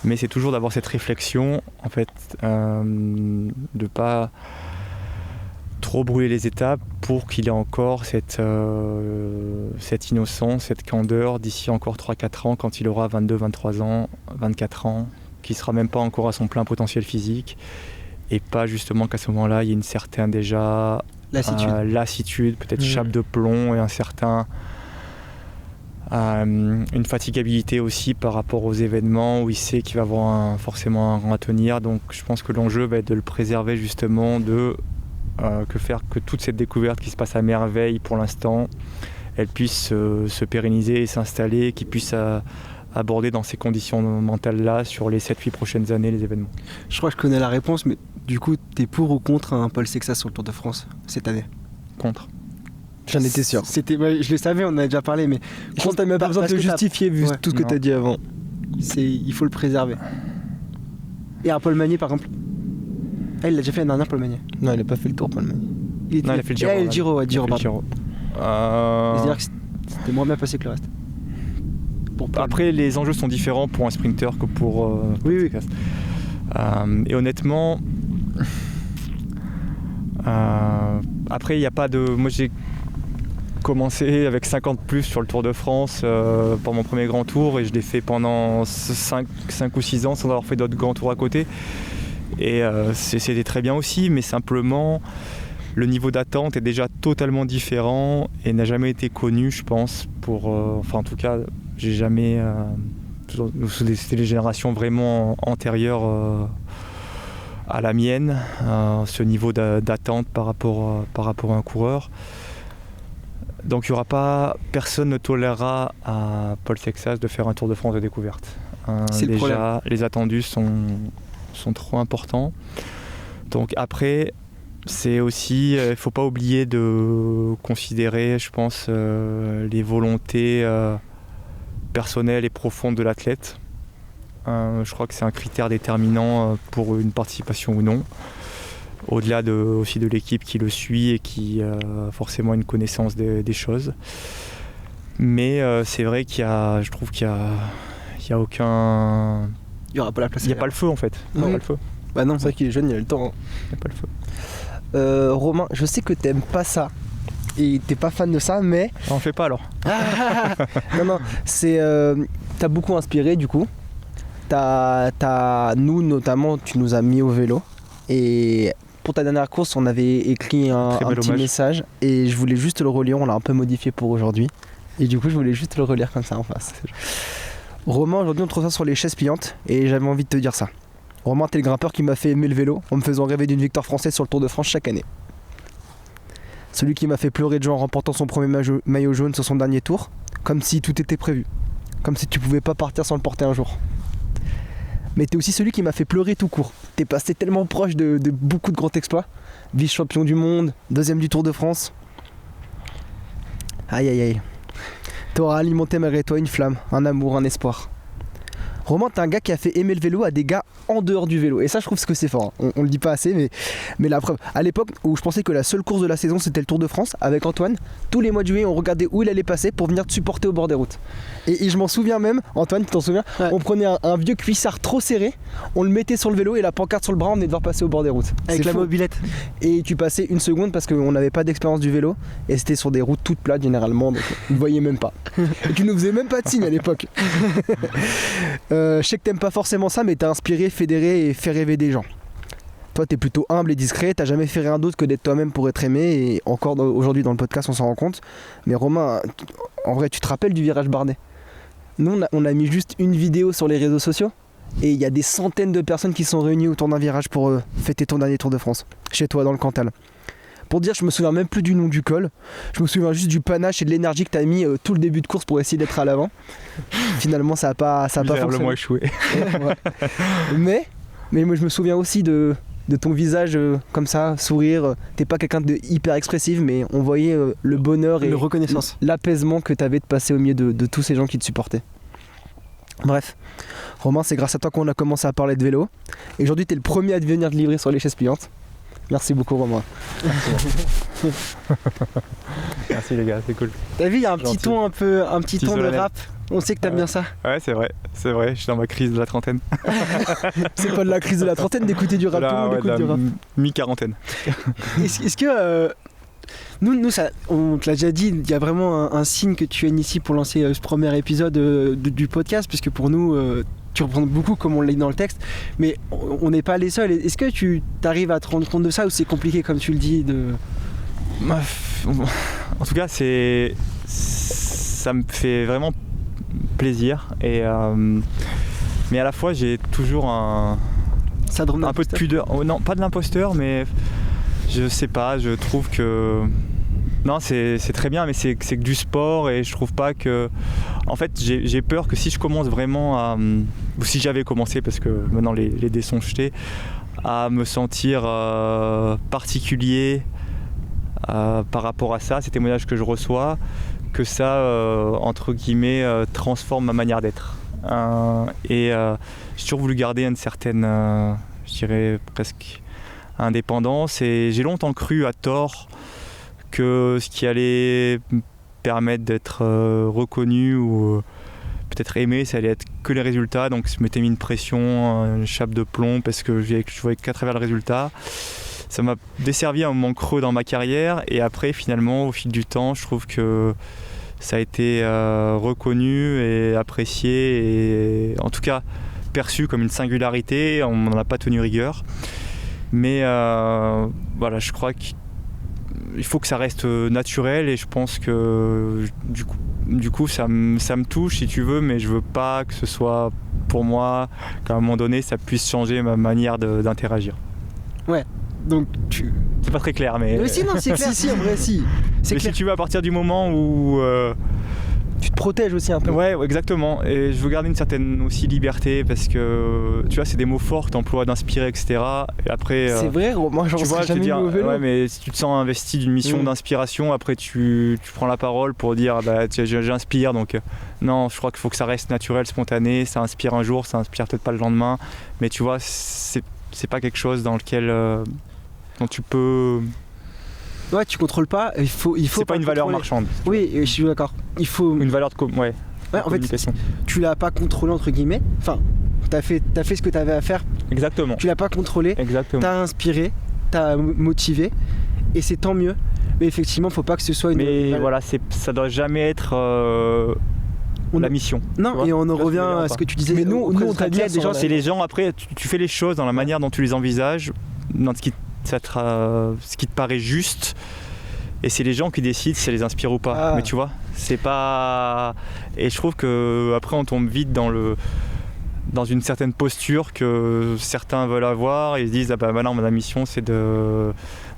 mais c'est toujours d'avoir cette réflexion en fait, de pas trop brûler les étapes pour qu'il ait encore cette innocence, cette candeur d'ici encore 3-4 ans quand il aura 22, 23 ans, 24 ans, qu'il ne sera même pas encore à son plein potentiel physique. Et pas justement qu'à ce moment-là, il y ait une certaine déjà lassitude, peut-être chape de plomb et une fatigabilité aussi par rapport aux événements où il sait qu'il va avoir forcément un rang à tenir. Donc je pense que l'enjeu va être de le préserver justement, faire que toute cette découverte qui se passe à merveille pour l'instant, elle puisse se pérenniser et s'installer, qu'il puisse aborder dans ces conditions mentales-là sur les 7-8 prochaines années les événements. Je crois que je connais la réponse, mais du coup, t'es pour ou contre un Paul Sexas sur le Tour de France cette année? Contre. J'en étais sûr. Je le savais, on en a déjà parlé, mais je pense que t'as même pas besoin de te justifier vu tout ce que t'as dit avant. Il faut le préserver. Et un Paul Magnier par exemple. Ah, il l'a déjà fait l'année dernière, Paul Magnier. Non, il a pas fait le Tour, Paul Magnier. Il a fait le Giro. Giro. C'est-à-dire que c'était moins bien passé que le reste. Après, les enjeux sont différents pour un sprinter que pour oui. Et honnêtement, après il n'y a pas de... Moi j'ai commencé avec 50 plus sur le Tour de France pour mon premier grand tour, et je l'ai fait pendant 5 ou 6 ans sans avoir fait d'autres grands tours à côté. Et c'était très bien aussi, mais simplement le niveau d'attente est déjà totalement différent et n'a jamais été connu, je pense, enfin en tout cas j'ai jamais... c'était les générations vraiment antérieures à la mienne, ce niveau d'attente par rapport à un coureur. Donc il y aura pas, personne ne tolérera à Paul Sexas de faire un Tour de France de découverte. Déjà, les attendus sont trop importants. Donc après, c'est aussi, il ne faut pas oublier de considérer, je pense, les volontés personnelles et profondes de l'athlète. Je crois que c'est un critère déterminant pour une participation ou non. Au-delà aussi de l'équipe qui le suit et qui a forcément une connaissance des choses. Mais c'est vrai je trouve qu'il y a aucun... Il n'y aura pas la place. Il n'y a pas le feu en fait. Il n'y a pas le feu. Bah non, c'est vrai qu'il est jeune, il a le temps. Il n'y a pas le feu. Romain, je sais que t'aimes pas ça et t'es pas fan de ça, mais... On fait pas alors. Non, c'est... t'as beaucoup inspiré du coup. Nous notamment, tu nous as mis au vélo. Et pour ta dernière course, on avait écrit un petit message. Et je voulais juste le relire, on l'a un peu modifié pour aujourd'hui. Et du coup, je voulais juste le relire comme ça en face. Romain, aujourd'hui on te reçoit sur les chaises pliantes et j'avais envie de te dire ça. Romain, t'es le grimpeur qui m'a fait aimer le vélo en me faisant rêver d'une victoire française sur le Tour de France chaque année. Celui qui m'a fait pleurer de joie en remportant son premier maillot jaune sur son dernier tour, comme si tout était prévu. Comme si tu pouvais pas partir sans le porter un jour. Mais t'es aussi celui qui m'a fait pleurer tout court. T'es passé tellement proche de beaucoup de grands exploits. Vice-champion du monde, 2e du Tour de France. Aïe aïe aïe. T'auras alimenté malgré toi une flamme, un amour, un espoir. Romain, t'es un gars qui a fait aimer le vélo à des gars en dehors du vélo. Et ça, je trouve que c'est fort. On le dit pas assez, mais la preuve. À l'époque où je pensais que la seule course de la saison, c'était le Tour de France, avec Antoine, tous les mois de juillet, on regardait où il allait passer pour venir te supporter au bord des routes. Et je m'en souviens même, Antoine, tu t'en souviens, ouais. On prenait un vieux cuissard trop serré, on le mettait sur le vélo et la pancarte sur le bras, on venait devoir passer au bord des routes. Avec la mobilette. Et tu passais une seconde parce qu'on n'avait pas d'expérience du vélo et c'était sur des routes toutes plates généralement, donc on ne voyait même pas. Et tu nous faisais même pas de signe à l'époque. Je sais que t'aimes pas forcément ça, mais t'as inspiré, fédéré et fait rêver des gens. Toi, t'es plutôt humble et discret, t'as jamais fait rien d'autre que d'être toi-même pour être aimé, et encore aujourd'hui dans le podcast, on s'en rend compte. Mais Romain, en vrai, tu te rappelles du virage Bardet? Nous, on a mis juste une vidéo sur les réseaux sociaux, et il y a des centaines de personnes qui sont réunies autour d'un virage pour fêter ton dernier Tour de France, chez toi dans le Cantal. Pour dire, je me souviens même plus du nom du col, je me souviens juste du panache et de l'énergie que tu as mis tout le début de course pour essayer d'être à l'avant. Finalement, ça a pas fonctionné. Échoué. Ouais. Mais moi, je me souviens aussi de ton visage comme ça, sourire. T'es pas quelqu'un de hyper expressif, mais on voyait le bonheur et l'apaisement que t'avais de passer au milieu de tous ces gens qui te supportaient. Bref, Romain, c'est grâce à toi qu'on a commencé à parler de vélo. Et aujourd'hui, t'es le premier à venir te livrer sur les chaises pliantes. Merci beaucoup, Romain. Merci les gars, c'est cool. T'as vu, il y a un petit ton de rap. On sait que t'aimes bien ça. Ouais, c'est vrai, je suis dans ma crise de la trentaine. C'est pas de la crise de la trentaine d'écouter du rap, tout le monde écoute du rap. Mi-quarantaine. Est-ce que nous ça, on te l'a déjà dit, il y a vraiment un signe que tu viennes ici pour lancer ce premier épisode du podcast, puisque pour nous tu reprends beaucoup comme on l'a dit dans le texte, mais on n'est pas les seuls. Est-ce que tu arrives à te rendre compte de ça, ou c'est compliqué comme tu le dis En tout cas, ça me fait vraiment plaisir, mais à la fois j'ai toujours un peu de pudeur. Oh, non, pas de l'imposteur, mais je sais pas, je trouve que non, c'est très bien, mais c'est que du sport, et je trouve pas que... En fait, j'ai peur que si je commence vraiment ou si j'avais commencé, parce que maintenant les dés sont jetés, à me sentir particulier par rapport à ça, ces témoignages que je reçois, que ça, entre guillemets, transforme ma manière d'être. J'ai toujours voulu garder une certaine, je dirais presque, indépendance, et j'ai longtemps cru à tort que ce qui allait me permettre d'être reconnu ou peut-être aimé, ça allait être que les résultats. Donc je m'étais mis une pression, une chape de plomb, parce que je voyais qu'à travers le résultat. Ça m'a desservi un moment creux dans ma carrière, et après finalement au fil du temps je trouve que ça a été reconnu et apprécié, et en tout cas perçu comme une singularité. On n'en a pas tenu rigueur, mais voilà, je crois qu'il faut que ça reste naturel, et je pense que du coup ça me touche, si tu veux, mais je veux pas que ce soit pour moi qu'à un moment donné ça puisse changer ma manière d'interagir. Ouais. Donc c'est pas très clair, mais... Si, non, c'est clair. Si, en vrai, si. C'est clair. Si tu veux, à partir du moment où... tu te protèges aussi un peu. Ouais, exactement. Et je veux garder une certaine aussi liberté, parce que, tu vois, c'est des mots forts que tu emploies, d'inspirer, etc. Et après... C'est vrai, moi j'en serais jamais mis au vélo. Ouais, mais si tu te sens investi d'une mission d'inspiration, après tu prends la parole pour dire, j'inspire, donc... Non, je crois qu'il faut que ça reste naturel, spontané. Ça inspire un jour, ça inspire peut-être pas le lendemain. Mais tu vois, c'est pas quelque chose dans lequel... dont tu peux... Ouais, tu contrôles pas, il faut c'est pas une valeur marchande. Oui, je suis d'accord. Il faut... Une valeur de communication. En fait, tu l'as pas contrôlé, entre guillemets. Enfin, t'as fait ce que t'avais à faire. Exactement. Tu l'as pas contrôlé. Exactement. T'as inspiré, t'as motivé, et c'est tant mieux. Mais effectivement, faut pas que ce soit une... Mais voilà, ça doit jamais être... la mission. Non, et on en revient à ce que tu disais. Mais nous on t'a dit, des gens, c'est les gens, après, tu fais les choses dans la manière dont tu les envisages, dans ce qui te paraît juste, et c'est les gens qui décident si ça les inspire ou pas. Mais tu vois, c'est pas... Et je trouve que après on tombe vite dans une certaine posture que certains veulent avoir, et ils se disent maintenant ma mission c'est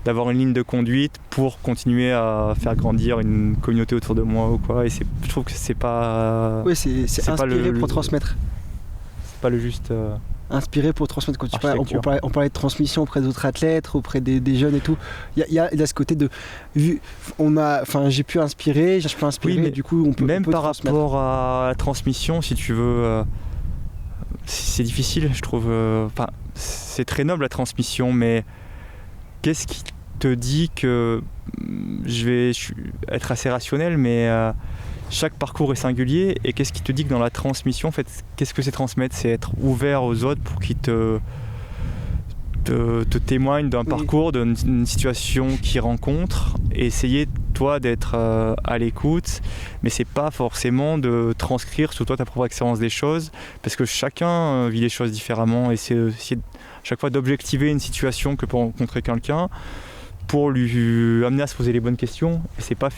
d'avoir une ligne de conduite pour continuer à faire grandir une communauté autour de moi ou quoi. Et je trouve que c'est pas... Oui, c'est inspirer pour transmettre. C'est pas le juste... Inspiré pour transmettre. Quand on parlait de transmission auprès d'autres athlètes, auprès des jeunes et tout. Il y a ce côté de... j'ai pu inspirer, je peux inspirer, oui, mais du coup on peut... Même par rapport à la transmission, si tu veux... c'est difficile, je trouve. C'est très noble la transmission, mais qu'est-ce qui te dit que... Je vais être assez rationnel, mais... chaque parcours est singulier, et qu'est-ce qui te dit que dans la transmission, en fait, qu'est-ce que c'est transmettre? C'est être ouvert aux autres pour qu'ils te témoignent d'un parcours, d'une situation qu'ils rencontrent, et essayer toi d'être à l'écoute, mais c'est pas forcément de transcrire sur toi ta propre expérience des choses, parce que chacun vit les choses différemment, et c'est essayer chaque fois d'objectiver une situation que peut rencontrer quelqu'un, pour lui amener à se poser les bonnes questions, et c'est pas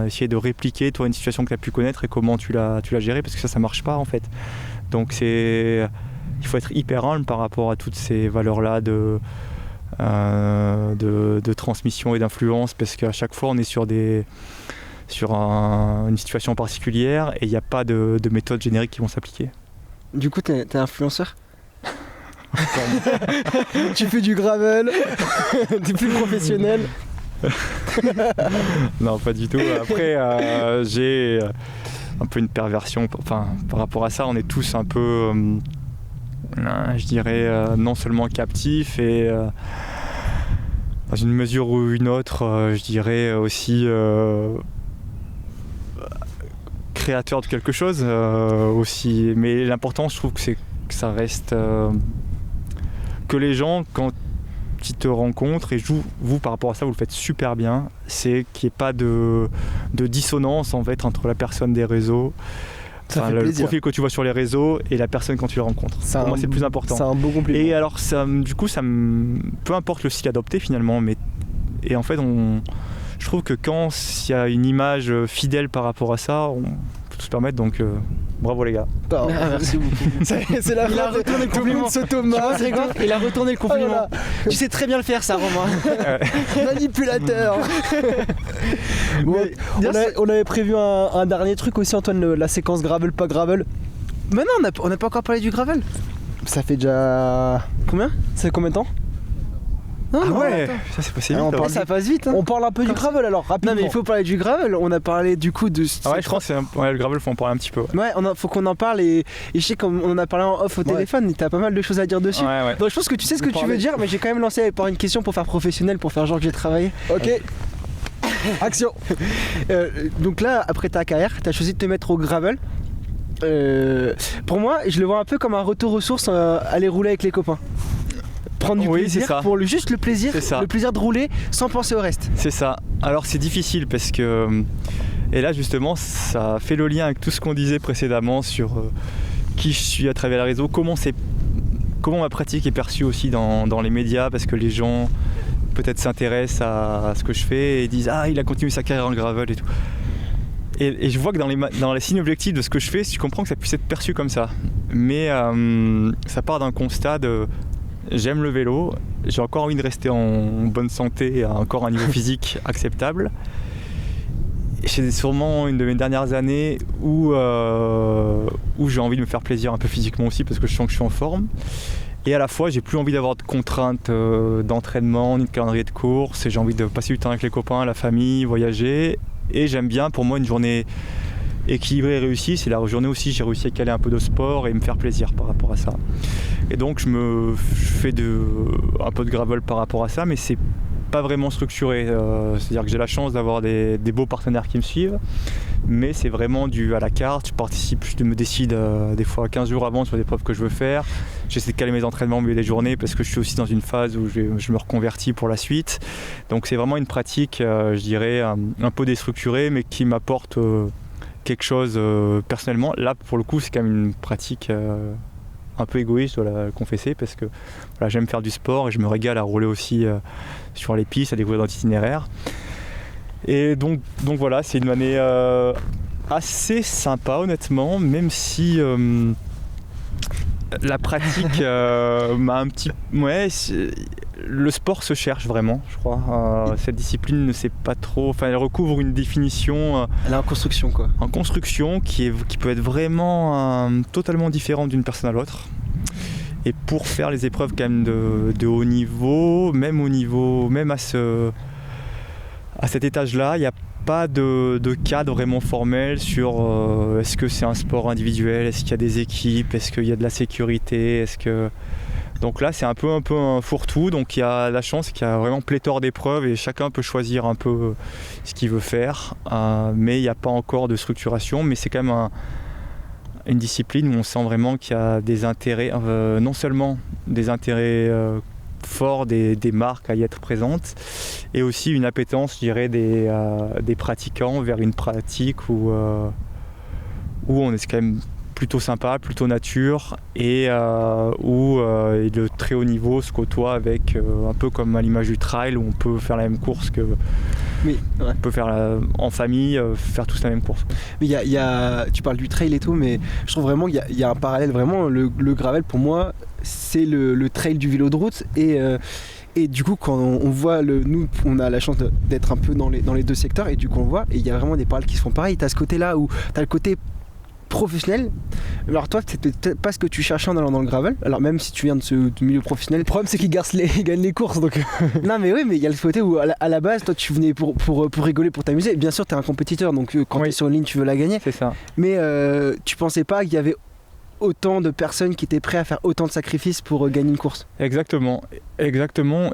essayer de répliquer toi une situation que tu as pu connaître et comment tu l'as gérée, parce que ça marche pas en fait. Donc c'est il faut être hyper humble par rapport à toutes ces valeurs-là de transmission et d'influence, parce qu'à chaque fois on est sur une situation particulière et il n'y a pas de méthodes génériques qui vont s'appliquer. Du coup, t'es influenceur. Tu fais du gravel, t'es plus professionnel. Non, pas du tout. Après, j'ai un peu une perversion. Enfin, par rapport à ça, on est tous un peu, je dirais, non seulement captifs et dans une mesure ou une autre, je dirais aussi créateur de quelque chose aussi. Mais l'important, je trouve que c'est que ça reste que les gens, quand ils te rencontrent, et vous par rapport à ça vous le faites super bien, c'est qu'il n'y ait pas de dissonance en fait entre la personne des réseaux, le profil que tu vois sur les réseaux et la personne quand tu la rencontres. Pour moi c'est le plus important. C'est un beau compliment. Et alors du coup peu importe le style adopté finalement, et en fait je trouve que quand il y a une image fidèle par rapport à ça, on peut tout se permettre, donc bravo les gars. Merci beaucoup. C'est la fin de tout le monde se Thomas. Il a retourné le compliment. Tu sais très bien le faire ça, Romain. Manipulateur. Bon, on avait prévu un dernier truc aussi, Antoine, la séquence gravel, pas gravel. Mais non, on n'a pas encore parlé du gravel. Ça fait déjà... Combien? Ça fait combien de temps? Ah ouais, ça c'est passé vite. Ça passe vite. On parle un peu du gravel alors, rapidement. Non mais il faut parler du gravel, on a parlé du coup de... Ah ouais, je pense que le gravel, faut en parler un petit peu. Ouais, faut qu'on en parle et je sais qu'on en a parlé en off au téléphone, et t'as pas mal de choses à dire dessus. Ouais. Donc je pense que tu sais ce que tu veux dire, mais j'ai quand même lancé par une question pour faire professionnel, pour faire genre que j'ai travaillé. Ok. Action. Donc là, après ta carrière, t'as choisi de te mettre au gravel. Pour moi, je le vois un peu comme un retour aux sources, aller rouler avec les copains. Prendre du plaisir pour juste le plaisir de rouler sans penser au reste. C'est ça. Alors c'est difficile parce que, et là justement ça fait le lien avec tout ce qu'on disait précédemment sur qui je suis à travers les réseaux, comment ma pratique est perçue aussi dans les médias, parce que les gens peut-être s'intéressent à ce que je fais et disent ah il a continué sa carrière en gravel et tout. Et je vois que dans les signes objectifs de ce que je fais, je comprends que ça puisse être perçu comme ça. Mais ça part d'un constat de j'aime le vélo, j'ai encore envie de rester en bonne santé et à encore un niveau physique acceptable. C'est sûrement une de mes dernières années où j'ai envie de me faire plaisir un peu physiquement aussi, parce que je sens que je suis en forme. Et à la fois, j'ai plus envie d'avoir de contraintes d'entraînement ni de calendrier de course, et j'ai envie de passer du temps avec les copains, la famille, voyager. Et j'aime bien, pour moi, une journée équilibrée et réussie, c'est la journée aussi j'ai réussi à caler un peu de sport et me faire plaisir par rapport à ça. Et donc je fais un peu de gravel par rapport à ça, mais c'est pas vraiment structuré. C'est-à-dire que j'ai la chance d'avoir des beaux partenaires qui me suivent, mais c'est vraiment à la carte. Je participe, je me décide des fois 15 jours avant sur des épreuves que je veux faire. J'essaie de caler mes entraînements au milieu des journées parce que je suis aussi dans une phase où je me reconvertis pour la suite. Donc c'est vraiment une pratique, je dirais, un peu déstructurée, mais qui m'apporte quelque chose personnellement. Là pour le coup c'est quand même une pratique un peu égoïste, je dois la confesser, parce que voilà, j'aime faire du sport et je me régale à rouler aussi sur les pistes, à découvrir d'autres itinéraires. Et donc voilà, c'est une année assez sympa honnêtement, même si la pratique m'a un petit... Ouais, le sport se cherche vraiment, je crois. Cette discipline ne sait pas trop... Enfin, elle recouvre une définition... elle est en construction, quoi. En construction, qui peut être vraiment totalement différente d'une personne à l'autre. Et pour faire les épreuves quand même de haut niveau, même à cet étage-là, il n'y a pas de cadre vraiment formel sur est-ce que c'est un sport individuel, est-ce qu'il y a des équipes, est-ce qu'il y a de la sécurité, Donc là c'est un peu un fourre-tout, donc il y a la chance qu'il y a vraiment pléthore d'épreuves et chacun peut choisir un peu ce qu'il veut faire, mais il n'y a pas encore de structuration, mais c'est quand même une discipline où on sent vraiment qu'il y a des intérêts, non seulement des intérêts forts des marques à y être présentes, et aussi une appétence, je dirais, des pratiquants vers une pratique où on est quand même plutôt sympa, plutôt nature, et où le très haut niveau se côtoie avec un peu comme à l'image du trail, où on peut faire la même course que on peut faire en famille, faire tous la même course. Mais tu parles du trail et tout, mais je trouve vraiment qu'il y a un parallèle. Vraiment, le gravel pour moi, c'est le trail du vélo de route. Et du coup, quand on voit nous, on a la chance d'être un peu dans les deux secteurs, et du coup on voit, et il y a vraiment des parallèles qui se font pareil. T'as ce côté-là où t'as le côté professionnel. Alors toi, c'était peut-être pas ce que tu cherchais en allant dans le gravel. Alors même si tu viens du milieu professionnel. Le problème, c'est qu'ils gagnent les courses, donc. Non mais oui, mais il y a le côté où à la base, toi, tu venais pour rigoler, pour t'amuser. Bien sûr, t'es un compétiteur, donc quand t'es sur une ligne, tu veux la gagner. C'est ça. Mais tu pensais pas qu'il y avait autant de personnes qui étaient prêtes à faire autant de sacrifices pour gagner une course. Exactement. Et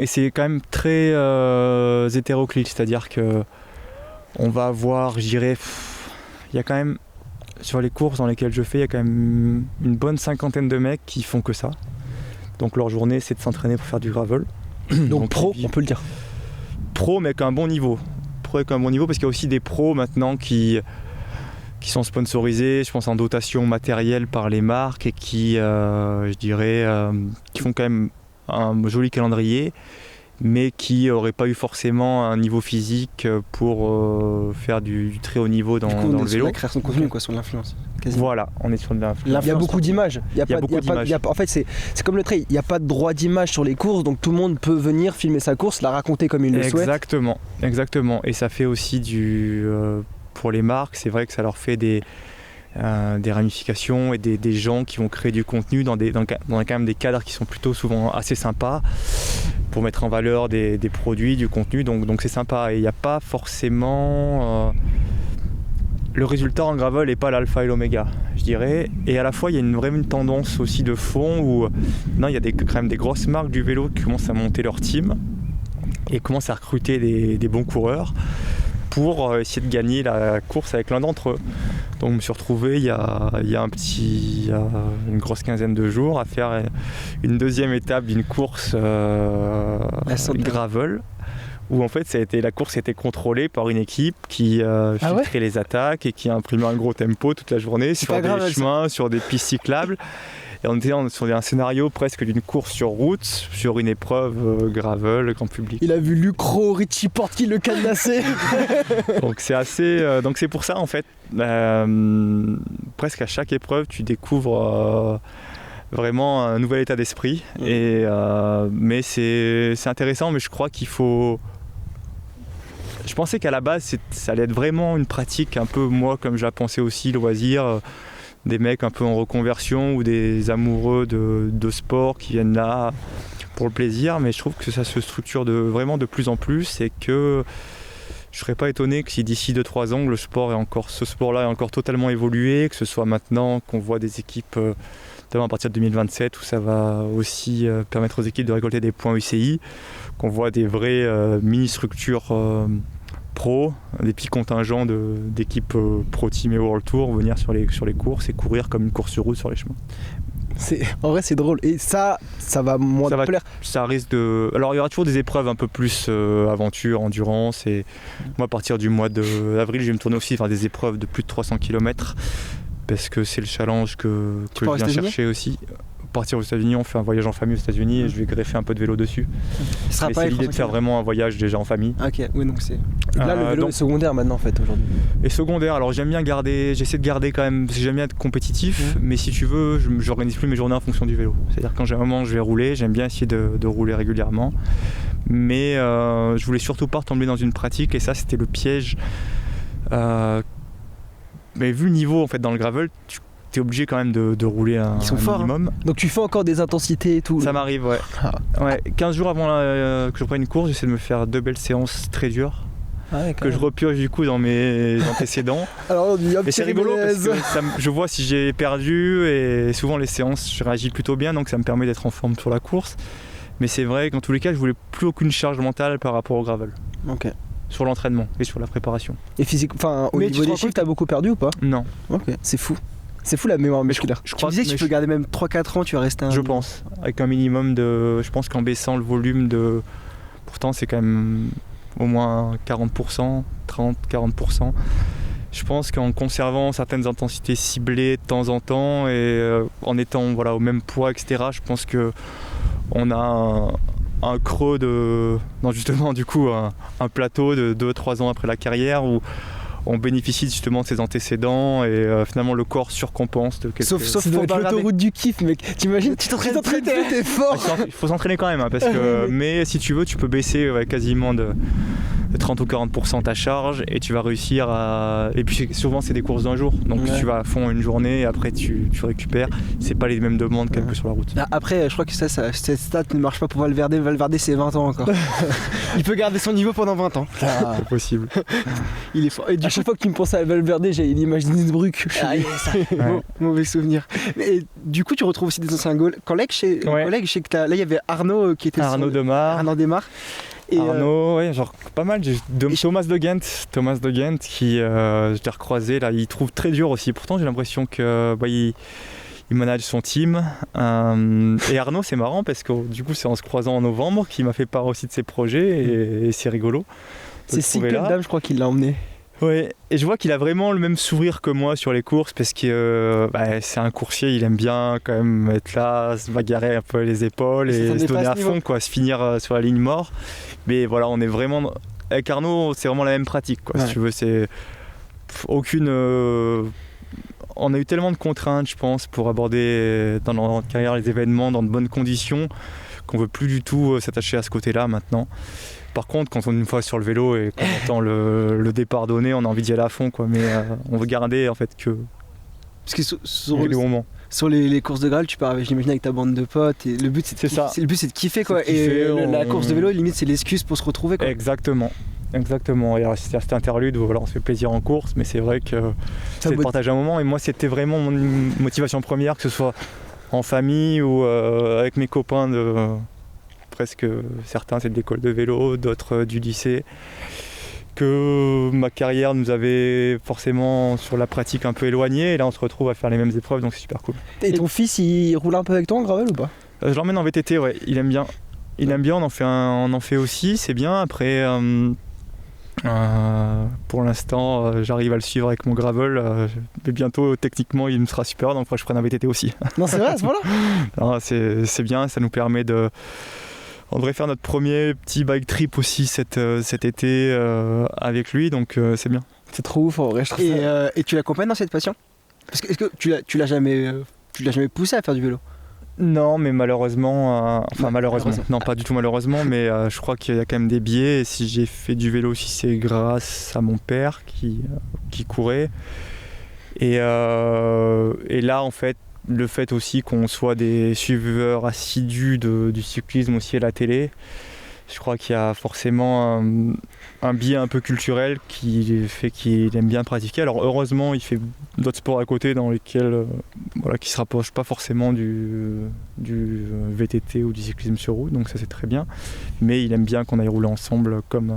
c'est quand même très hétéroclite, c'est-à-dire que on va avoir, je dirais, il y a quand même, sur les courses dans lesquelles je fais, il y a quand même une bonne cinquantaine de mecs qui font que ça. Donc leur journée, c'est de s'entraîner pour faire du gravel. Donc pro, on peut le dire. Pro, mais avec un bon niveau. Pro avec un bon niveau, parce qu'il y a aussi des pros maintenant qui sont sponsorisés, je pense en dotation matérielle par les marques, et qui, je dirais, qui font quand même un joli calendrier, mais qui n'auraient pas eu forcément un niveau physique pour faire du très haut niveau dans le vélo. Sur la création de contenu, sur l'influence. Quasiment. Voilà, on est sur de l'influence. Il y a beaucoup d'images. En fait, c'est comme le trail. Il n'y a pas de droit d'image sur les courses, donc tout le monde peut venir filmer sa course, la raconter comme il le souhaite. Exactement. Et ça fait aussi pour les marques, c'est vrai que ça leur fait des ramifications et des gens qui vont créer du contenu dans quand même des cadres qui sont plutôt souvent assez sympas pour mettre en valeur des produits, du contenu, donc c'est sympa. Et il n'y a pas forcément le résultat en gravel n'est pas l'alpha et l'oméga, je dirais. Et à la fois, il y a vraiment une tendance aussi de fond où il y a quand même des grosses marques du vélo qui commencent à monter leur team et commencent à recruter des bons coureurs pour essayer de gagner la course avec l'un d'entre eux. Donc je me suis retrouvé il y a une grosse quinzaine de jours à faire une deuxième étape d'une course gravel, où en fait la course a été contrôlée par une équipe qui filtrait les attaques et qui a imprimé un gros tempo toute la journée sur des chemins, sur des pistes cyclables. Et on était sur un scénario presque d'une course sur route, sur une épreuve gravel, grand public. Il a vu Lucro, Richie Porte qui le cadenassait. Donc c'est assez. Donc c'est pour ça en fait, presque à chaque épreuve, tu découvres vraiment un nouvel état d'esprit. Et mais c'est intéressant, mais je crois qu'il faut. Je pensais qu'à la base, ça allait être vraiment une pratique un peu moi comme je la pensais aussi, loisir. Des mecs un peu en reconversion ou des amoureux de sport qui viennent là pour le plaisir, mais je trouve que ça se structure vraiment de plus en plus, et que je serais pas étonné que si d'ici 2-3 ans ce sport-là est encore totalement évolué, que ce soit maintenant qu'on voit des équipes notamment à partir de 2027 où ça va aussi permettre aux équipes de récolter des points UCI, qu'on voit des vraies mini-structures pro, des petits contingents d'équipes Pro Team et World Tour venir sur les courses et courir comme une course sur route sur les chemins. En vrai c'est drôle, et ça va moins te plaire. Ça risque de... Alors il y aura toujours des épreuves un peu plus aventure, endurance, et moi à partir du mois d'avril je vais me tourner aussi vers des épreuves de plus de 300 km parce que c'est le challenge que je viens chercher aussi. Partir aux États-Unis, on fait un voyage en famille aux États-Unis et je vais greffer un peu de vélo dessus. C'est l'idée de faire vraiment un voyage déjà en famille. Ok, oui, donc c'est. Là, le vélo est secondaire maintenant en fait aujourd'hui. Et secondaire, alors j'essaie de garder quand même, parce que j'aime bien être compétitif, mais si tu veux, je n'organise plus mes journées en fonction du vélo. C'est-à-dire quand j'ai un moment, je vais rouler, j'aime bien essayer de rouler régulièrement. Mais je voulais surtout pas retomber dans une pratique, et ça c'était le piège. Mais vu le niveau en fait dans le gravel, tu es obligé quand même de rouler un minimum. Donc tu fais encore des intensités et tout. Ça m'arrive, ouais. 15 jours avant que je prenne une course, j'essaie de me faire 2 belles séances très dures. Que je repioche du coup dans mes antécédents. Alors, mais c'est rigolo parce que je vois si j'ai perdu, et souvent les séances je réagis plutôt bien, donc ça me permet d'être en forme sur la course. Mais c'est vrai qu'en tous les cas je voulais plus aucune charge mentale par rapport au gravel. Ok. Sur l'entraînement et sur la préparation. Et physique, au niveau des chiffres, t'as beaucoup perdu ou pas? Non. Ok, c'est fou. C'est fou la mémoire musculaire. Tu disais que tu peux garder même 3-4 ans, tu vas rester Je pense, avec un minimum de... Je pense qu'en baissant le volume de... Pourtant c'est quand même au moins 40%, 30-40%. Je pense qu'en conservant certaines intensités ciblées de temps en temps et en étant voilà, au même poids, etc., je pense qu'on a un creux non, justement, du coup, un plateau de 2-3 ans après la carrière où on bénéficie justement de ses antécédents et finalement le corps surcompense de quelques... Sauf pour l'autoroute du kiff, mec. T'imagines, tu t'entraînes, t'es fort. Il faut s'entraîner quand même, hein, parce que, mais si tu veux, tu peux baisser quasiment de 30 ou 40% ta charge et tu vas réussir à... Et puis souvent c'est des courses d'un jour, donc tu vas à fond une journée et après tu récupères. C'est pas les mêmes demandes que sur la route. Après je crois que cette stat ne marche pas pour Valverde. Valverde c'est 20 ans encore. Il peut garder son niveau pendant 20 ans. C'est possible. Il est fort. Et à chaque fois que tu me penses à Valverde, j'ai l'image d'Innsbruck. Mauvais souvenir. Et du coup tu retrouves aussi des anciens collègues chez collègues. Je sais que là il y avait Arnaud qui était Arnaud Demar. Et Arnaud, ouais, genre pas mal. Thomas de Ghent qui, je l'ai recroisé là, il trouve très dur aussi. Pourtant, j'ai l'impression que il manage son team. Et Arnaud, c'est marrant parce que du coup, c'est en se croisant en novembre qu'il m'a fait part aussi de ses projets et c'est rigolo. C'est Cycle Dame, je crois qu'il l'a emmené. Ouais, et je vois qu'il a vraiment le même sourire que moi sur les courses parce que c'est un coursier, il aime bien quand même être là, se bagarrer un peu les épaules et se donner à fond, quoi, se finir sur la ligne mort. Mais voilà, on est vraiment... Avec Arnaud, c'est vraiment la même pratique, quoi, si tu veux, c'est... Aucune... On a eu tellement de contraintes, je pense, pour aborder dans notre carrière les événements dans de bonnes conditions qu'on veut plus du tout s'attacher à ce côté-là maintenant. Par contre, quand on est une fois sur le vélo et qu'on entend le départ donné, on a envie d'y aller à fond, quoi. Mais on veut garder en fait que les bons moments. Sur les courses de Graal, tu pars, j'imagine, avec ta bande de potes. Et le but, c'est de kiffer, quoi. La course de vélo, limite, c'est l'excuse pour se retrouver, quoi. Exactement. Et alors, c'est cet interlude où on se fait plaisir en course, mais c'est vrai que c'est de partager un moment. Et moi, c'était vraiment mon motivation première, que ce soit en famille ou avec mes copains presque certains c'est de l'école de vélo, d'autres du lycée, que ma carrière nous avait forcément sur la pratique un peu éloigné et là on se retrouve à faire les mêmes épreuves, donc c'est super cool. Et ton fils il roule un peu avec toi en gravel ou pas? Je l'emmène en VTT, ouais, il aime bien, on en fait aussi, c'est bien. Après pour l'instant j'arrive à le suivre avec mon gravel, mais bientôt techniquement il me sera super, donc je prenne un VTT aussi. Non, c'est vrai, à ce moment-là. C'est bien, ça nous permet de... On devrait faire notre premier petit bike trip aussi cet été avec lui, donc c'est bien. C'est trop ouf en vrai, je trouve ça. Et tu l'accompagnes dans cette passion? Parce que est-ce que tu l'as jamais poussé à faire du vélo? Non, mais malheureusement, non pas du tout malheureusement, mais je crois qu'il y a quand même des biais. Et si j'ai fait du vélo aussi, c'est grâce à mon père qui courait. Et là, en fait, le fait aussi qu'on soit des suiveurs assidus du cyclisme aussi à la télé, je crois qu'il y a forcément un biais un peu culturel qui fait qu'il aime bien pratiquer. Alors heureusement, il fait d'autres sports à côté dans lesquels qui ne se rapprochent pas forcément du VTT ou du cyclisme sur route, donc ça c'est très bien. Mais il aime bien qu'on aille rouler ensemble comme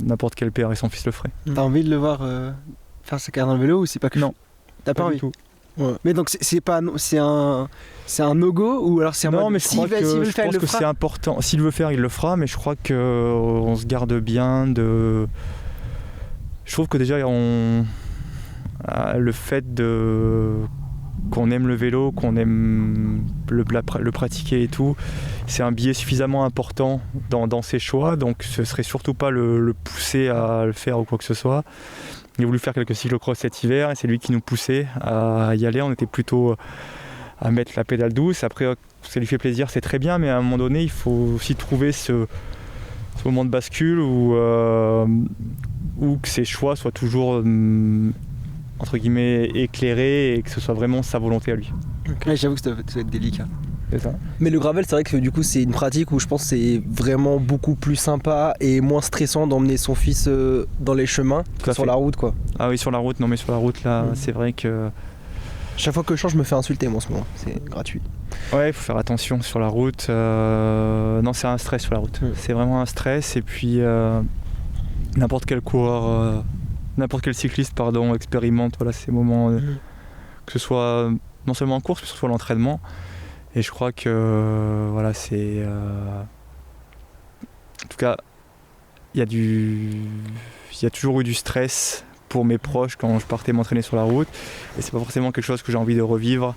n'importe quel père et son fils le ferait. T'as envie de le voir faire sa carrière dans le vélo ou c'est pas que... Non, t'as pas envie du tout. Ouais. Mais donc c'est un no-go ou alors c'est un... Non, mais je pense que c'est important. S'il veut faire, il le fera, mais je crois qu'on se garde bien de... Je trouve que déjà le fait qu'on aime le vélo, qu'on aime le pratiquer et tout, c'est un biais suffisamment important dans ses choix, donc ce serait surtout pas le pousser à le faire ou quoi que ce soit. Il a voulu faire quelques cyclocross cet hiver et c'est lui qui nous poussait à y aller. On était plutôt à mettre la pédale douce. Après, ça lui fait plaisir, c'est très bien, mais à un moment donné, il faut aussi trouver ce moment de bascule où que ses choix soient toujours entre guillemets éclairés et que ce soit vraiment sa volonté à lui. Ouais, j'avoue que ça va être délicat. C'est ça. Mais le gravel, c'est vrai que du coup, c'est une pratique où je pense que c'est vraiment beaucoup plus sympa et moins stressant d'emmener son fils dans les chemins que sur la route, quoi. Ah oui, sur la route, non mais sur la route là, c'est vrai que... Chaque fois que je change, je me fais insulter moi en ce moment, c'est gratuit. Ouais, il faut faire attention sur la route. Non, c'est un stress sur la route. C'est vraiment un stress et puis n'importe quel coureur, n'importe quel cycliste, expérimente ces moments, que ce soit non seulement en course, mais surtout à l'entraînement. Et je crois que c'est... En tout cas, il y a toujours eu du stress pour mes proches quand je partais m'entraîner sur la route, et c'est pas forcément quelque chose que j'ai envie de revivre.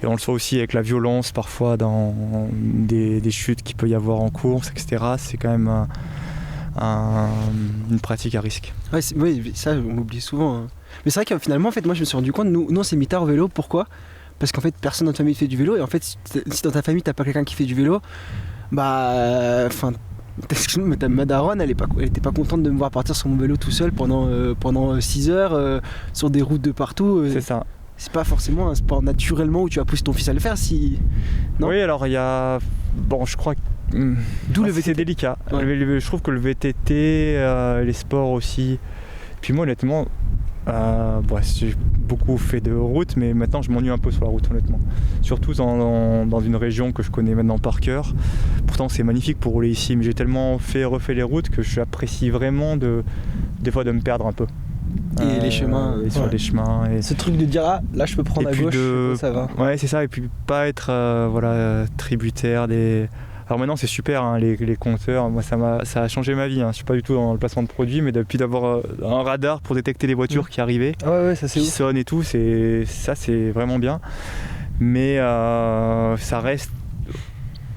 Et on le sent aussi avec la violence parfois dans des chutes qu'il peut y avoir en course, etc. C'est quand même une pratique à risque. Ouais, oui, ça on oublie souvent. Hein. Mais c'est vrai que finalement, en fait, moi je me suis rendu compte, nous on s'est mis tard au vélo. Pourquoi ? Parce qu'en fait, personne dans ta famille fait du vélo. Et en fait, si dans ta famille t'as pas quelqu'un qui fait du vélo, bah, enfin, excuse-moi, mais ma daronne, elle était pas contente de me voir partir sur mon vélo tout seul pendant 6 heures sur des routes de partout. C'est ça. C'est pas forcément un sport naturellement où tu vas pousser ton fils à le faire, si. Non. Oui, alors il y a. Bon, je crois que. D'où le VTT. C'est délicat. Ouais. Je trouve que le VTT, les sports aussi. Puis moi, honnêtement, j'ai beaucoup fait de route, mais maintenant je m'ennuie un peu sur la route, honnêtement. Surtout dans une région que je connais maintenant par cœur. Pourtant, c'est magnifique pour rouler ici, mais j'ai tellement refait les routes que j'apprécie vraiment des fois de me perdre un peu. Et les chemins. Et sur les chemins. Et... Ce truc de dire là je peux prendre à gauche, ça va. Ouais, c'est ça, et puis pas être tributaire des. Alors maintenant c'est super, hein, les compteurs, moi ça a changé ma vie, hein. Je suis pas du tout dans le placement de produits, mais depuis d'avoir un radar pour détecter les voitures qui arrivaient, ouais, ça c'est qui ouf. sonnent et tout, c'est vraiment bien. Mais ça reste,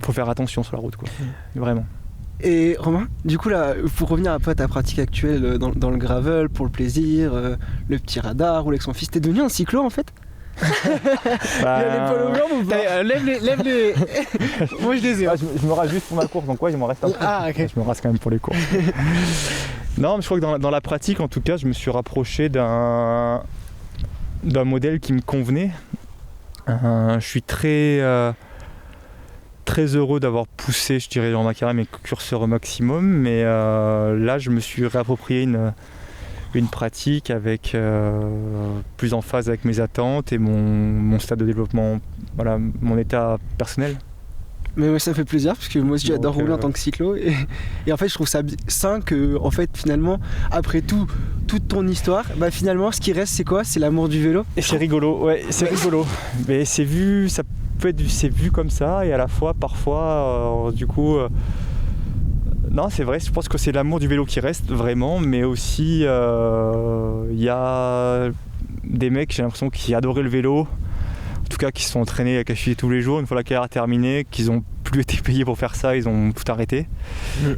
faut faire attention sur la route, quoi. Vraiment. Et Romain, du coup là, pour revenir un peu à ta pratique actuelle dans le gravel, pour le plaisir, le petit radar, rouler avec son fils, t'es devenu un cyclo en fait? Il y a les poils aux jambes ou pas? Lève les. Moi je les ai. Je me rase juste pour ma course, donc ouais, il m'en reste un peu. Ah ok. Je me rase quand même pour les courses. Non, mais je crois que dans la pratique, en tout cas, je me suis rapproché d'un modèle qui me convenait. Je suis très heureux d'avoir poussé, je dirais, dans ma carrière mes curseurs au maximum, mais là, je me suis réapproprié une pratique avec plus en phase avec mes attentes et mon stade de développement, voilà, mon état personnel. Mais ouais, ça me fait plaisir parce que moi aussi j'adore rouler en tant que cyclo et en fait je trouve ça sain que en fait finalement après toute ton histoire, bah finalement ce qui reste c'est quoi? C'est l'amour du vélo. Et c'est rigolo, ouais, c'est rigolo. Mais c'est vu comme ça et à la fois parfois du coup non, c'est vrai, je pense que c'est l'amour du vélo qui reste vraiment, mais aussi y a des mecs, j'ai l'impression, qui adoraient le vélo, en tout cas qui se sont entraînés à cacher tous les jours. Une fois la carrière terminée, qu'ils n'ont plus été payés pour faire ça, ils ont tout arrêté.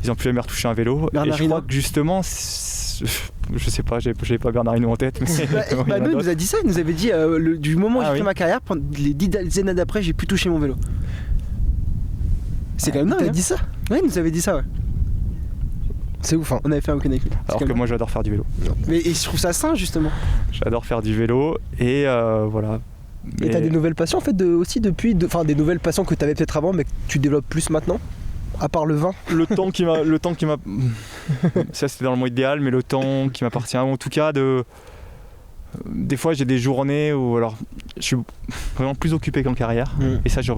Ils n'ont plus jamais retouché un vélo. Et je crois que justement, je sais pas, j'ai pas Bernard Hinault en tête, mais nous, il nous a dit ça, il nous avait dit du moment où j'ai fait ma carrière, pendant les 10 années d'après, j'ai plus touché mon vélo. C'est quand même dingue. Il t'a dit ça? Ouais, il nous avait dit ça, ouais. C'est ouf, hein. On avait fait un week-end avec lui. Alors que moi j'adore faire du vélo. Mais et je trouve ça sain justement. J'adore faire du vélo et voilà. Et t'as des nouvelles passions en fait aussi depuis, des nouvelles passions que t'avais peut-être avant mais que tu développes plus maintenant? À part le vin? Le temps qui m'a ça c'était dans le monde idéal, mais le temps qui m'appartient, en tout cas des fois j'ai des journées où alors je suis vraiment plus occupé qu'en carrière et ça je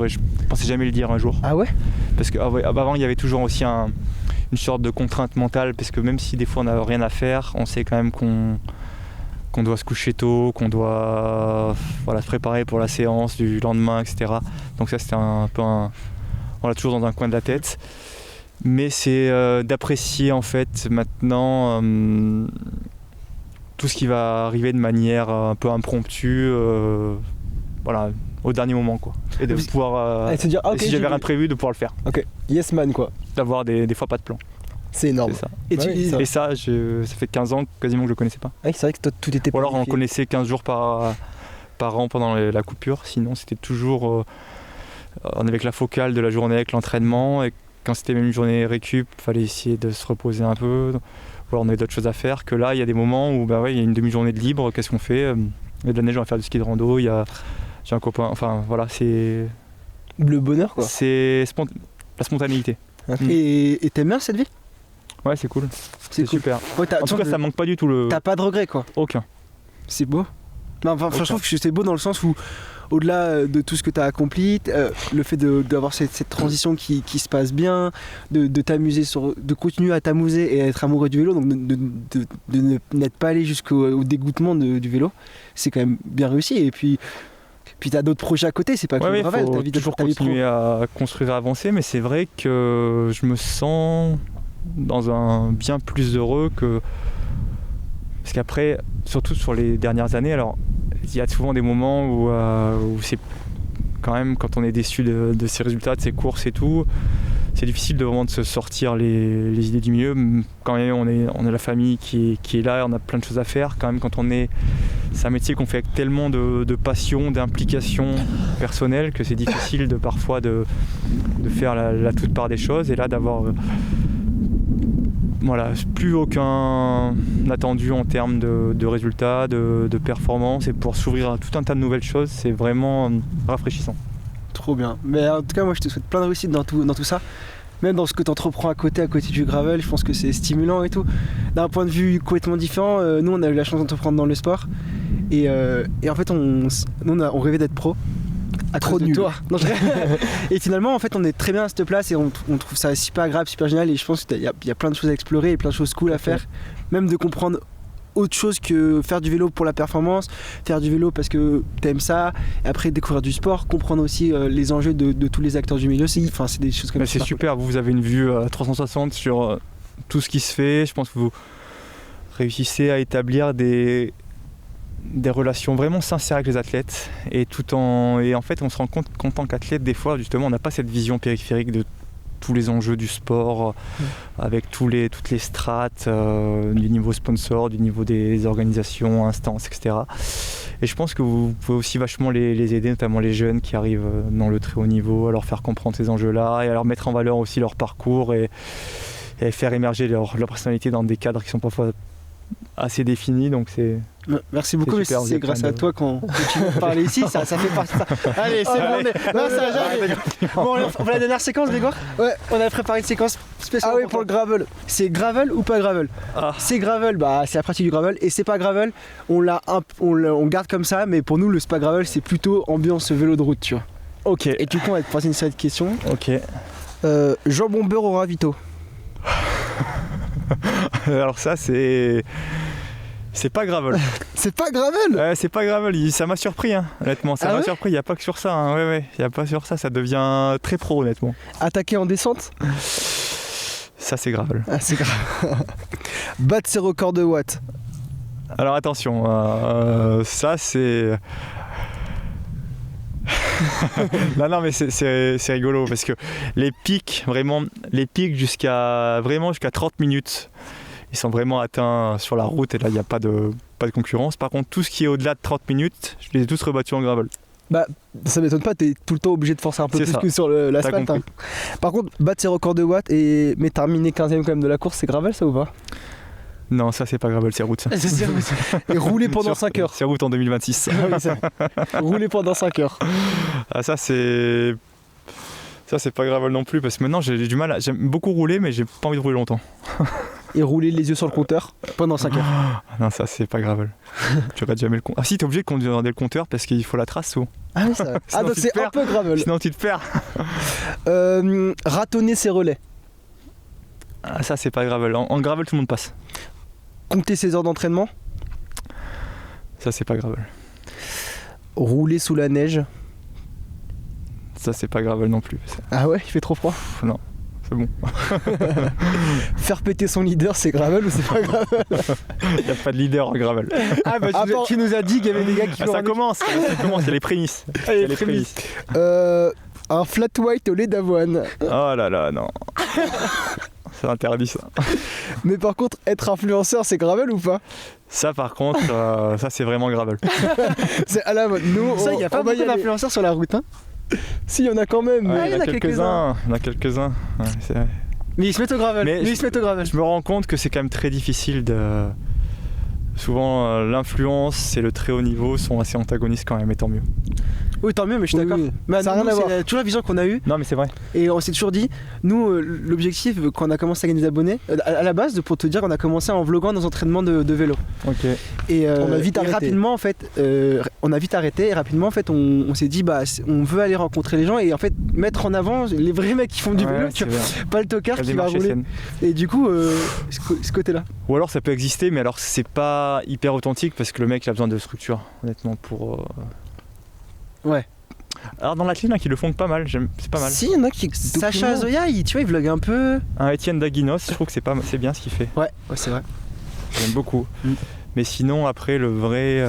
pensais jamais le dire un jour. Ah ouais? Parce qu'avant il y avait toujours aussi une sorte de contrainte mentale, parce que même si des fois on n'a rien à faire, on sait quand même qu'on doit se coucher tôt, qu'on doit se préparer pour la séance du lendemain, etc. Donc ça c'était un peu on l'a toujours dans un coin de la tête. Mais c'est d'apprécier en fait maintenant tout ce qui va arriver de manière un peu impromptue, au dernier moment, quoi. Et de pouvoir, et se dire, si j'avais rien prévu, de pouvoir le faire. Ok, yes man quoi. D'avoir des fois pas de plan. C'est énorme. C'est ça. Et ça fait 15 ans quasiment que je le connaissais pas. Ouais, c'est vrai que toi, tout était planifié. Ou alors on connaissait 15 jours par an pendant la coupure, sinon c'était toujours avec la focale de la journée, avec l'entraînement, et quand c'était même une journée récup, il fallait essayer de se reposer un peu, ou alors on avait d'autres choses à faire, que là il y a des moments où il y a une demi-journée de libre, qu'est-ce qu'on fait? Il y a de la neige, on va faire du ski de rando, j'ai un copain, enfin voilà, c'est... Le bonheur quoi. C'est la spontanéité. Et t'aimes bien cette vie? Ouais, c'est cool. C'est cool. Super. Ouais, en tout cas, ça manque pas du tout le... T'as pas de regrets quoi? Aucun. C'est beau. Non, je trouve que c'est beau dans le sens où, au-delà de tout ce que tu as accompli, le fait d'avoir cette transition qui se passe bien, de t'amuser, de continuer à t'amuser et à être amoureux du vélo, donc de n'être pas allé jusqu'au dégoûtement du vélo, c'est quand même bien réussi. Et puis t'as d'autres projets à côté, c'est pas que le gravel, t'as toujours continuer à construire et à avancer, mais c'est vrai que je me sens dans un bien plus heureux que... Parce qu'après, surtout sur les dernières années, alors il y a souvent des moments où c'est quand même, quand on est déçu de ces résultats, de ces courses et tout, c'est difficile de vraiment de se sortir les idées du milieu. Quand même, on a la famille qui est là, on a plein de choses à faire. Quand même, c'est un métier qu'on fait avec tellement de passion, d'implication personnelle que c'est difficile parfois de faire la toute part des choses. Et là, d'avoir plus aucun attendu en termes de résultats, de performance, et pour s'ouvrir à tout un tas de nouvelles choses, c'est vraiment rafraîchissant. Trop bien. Mais en tout cas, moi je te souhaite plein de réussite dans tout ça. Même dans ce que tu entreprends à côté du gravel, je pense que c'est stimulant et tout. D'un point de vue complètement différent, nous on a eu la chance d'entreprendre dans le sport. Et en fait, on rêvait d'être pro. À Trop de nul. toi. Non, et finalement, en fait, on est très bien à cette place et on trouve ça super agréable, super génial. Et je pense qu'il y a plein de choses à explorer et plein de choses cool à faire. Même de comprendre autre chose que faire du vélo pour la performance, faire du vélo parce que t'aimes ça, et après découvrir du sport, comprendre aussi les enjeux de tous les acteurs du milieu. C'est des choses comme ça. C'est super, vous avez une vue 360 sur tout ce qui se fait. Je pense que vous réussissez à établir des relations vraiment sincères avec les athlètes, et en fait on se rend compte qu'en tant qu'athlète, des fois justement on n'a pas cette vision périphérique de tous les enjeux du sport, avec toutes les strates, du niveau sponsor, du niveau des organisations, instances, etc. Et je pense que vous pouvez aussi vachement les aider, notamment les jeunes qui arrivent dans le très haut niveau, à leur faire comprendre ces enjeux-là et à leur mettre en valeur aussi leur parcours et faire émerger leur personnalité dans des cadres qui sont parfois assez définis. Donc merci beaucoup, mais super, c'est grâce à toi qu'on tu veux parler ici, ça fait partie de ça. Allez, c'est bon, non, ça j'arrive. Bon, on fait la dernière séquence, Grégoire. Ouais. On a préparé une séquence spéciale. Ah oui, pour le gravel. C'est gravel ou pas gravel? C'est gravel, c'est la pratique du gravel, et c'est pas gravel, on garde comme ça, mais pour nous le spa gravel c'est plutôt ambiance vélo de route, tu vois. Ok. Et du coup on va te poser une série de questions. Ok. Jambon beurre au ravito. Alors ça c'est pas gravel. C'est pas gravel. Ouais, c'est pas gravel, ça m'a surpris, hein, honnêtement. Ça m'a surpris, il n'y a pas que sur ça. Hein. Ouais, il n'y a pas sur ça, ça devient très pro, honnêtement. Attaquer en descente. Ça, c'est gravel. Ah, c'est grave. Battre ses records de watts. Alors attention, ça c'est... non mais c'est rigolo parce que les pics jusqu'à 30 minutes, ils sont vraiment atteints sur la route, et là il n'y a pas de concurrence. Par contre, tout ce qui est au-delà de 30 minutes, je les ai tous rebattus en gravel. Bah, ça m'étonne pas, t'es tout le temps obligé de forcer un peu plus que sur l'asphalte. Hein. Par contre, battre ses records de watts mais terminer 15ème quand même de la course, c'est gravel ça ou pas? Non, ça c'est pas gravel, c'est route ça. Et rouler pendant 5 heures. C'est route en 2026. Ah oui, ça. Rouler pendant 5 heures. Ah, ça c'est pas gravel non plus, parce que maintenant j'ai du mal, j'aime beaucoup rouler, mais j'ai pas envie de rouler longtemps. Et rouler les yeux sur le compteur pendant 5 heures. Non, ça c'est pas gravel. Tu regardes jamais le compteur. Ah si, t'es obligé de conduire le compteur parce qu'il faut la trace souvent. Ah oui, ça. Ah donc c'est un peu gravel. Sinon tu te perds. Ratonner ses relais. Ah, ça c'est pas gravel. En gravel tout le monde passe. Compter ses heures d'entraînement. Ça c'est pas gravel. Rouler sous la neige. Ça c'est pas gravel non plus. Ah ouais, il fait trop froid. Non, c'est bon. Faire péter son leader, c'est gravel ou c'est pas gravel? Il n'y a pas de leader en gravel. Ah bah tu nous as dit qu'il y avait des gars qui ça commence, il y a les prémices. Les prémices. Un flat white au lait d'avoine. Oh là là, non. C'est interdit ça. Mais par contre, être influenceur, c'est gravel ou pas? Ça par contre, ça c'est vraiment gravel. C'est à la mode. Nous, ça, il n'y a pas beaucoup d'influenceurs sur la route, hein? Si, il y en a quand même. Ouais, il y en a quelques-uns. Ouais, c'est vrai. Mais ils se mettent au gravel. Je me rends compte que c'est quand même très difficile de... Souvent, l'influence et le très haut niveau sont assez antagonistes quand même, et tant mieux. Oui, tant mieux, mais je suis d'accord. Oui. Mais ça n'a rien à voir. C'est toujours la vision qu'on a eue. Non, mais c'est vrai. Et on s'est toujours dit, nous, l'objectif, quand on a commencé à gagner des abonnés, à la base, pour te dire, on a commencé en vloguant nos entraînements de vélo. Ok. Et on a vite arrêté. Rapidement, en fait, on a vite arrêté. Et rapidement, en fait, on s'est dit, on veut aller rencontrer les gens et en fait mettre en avant les vrais mecs qui font du vélo, tu vois, pas le tocard qui va rouler. Et du coup, ce côté-là. Ou alors ça peut exister, mais alors c'est pas hyper authentique parce que le mec il a besoin de structure, honnêtement, pour. Ouais. Alors dans l'athlète, il y en a qui le font pas mal, c'est pas mal. Si, il y en a qui. Sacha Zoya, tu vois, il vlogue un peu. Un Étienne Daguinos, je trouve que c'est bien ce qu'il fait. Ouais, c'est vrai. J'aime beaucoup. Mais sinon, après, le vrai,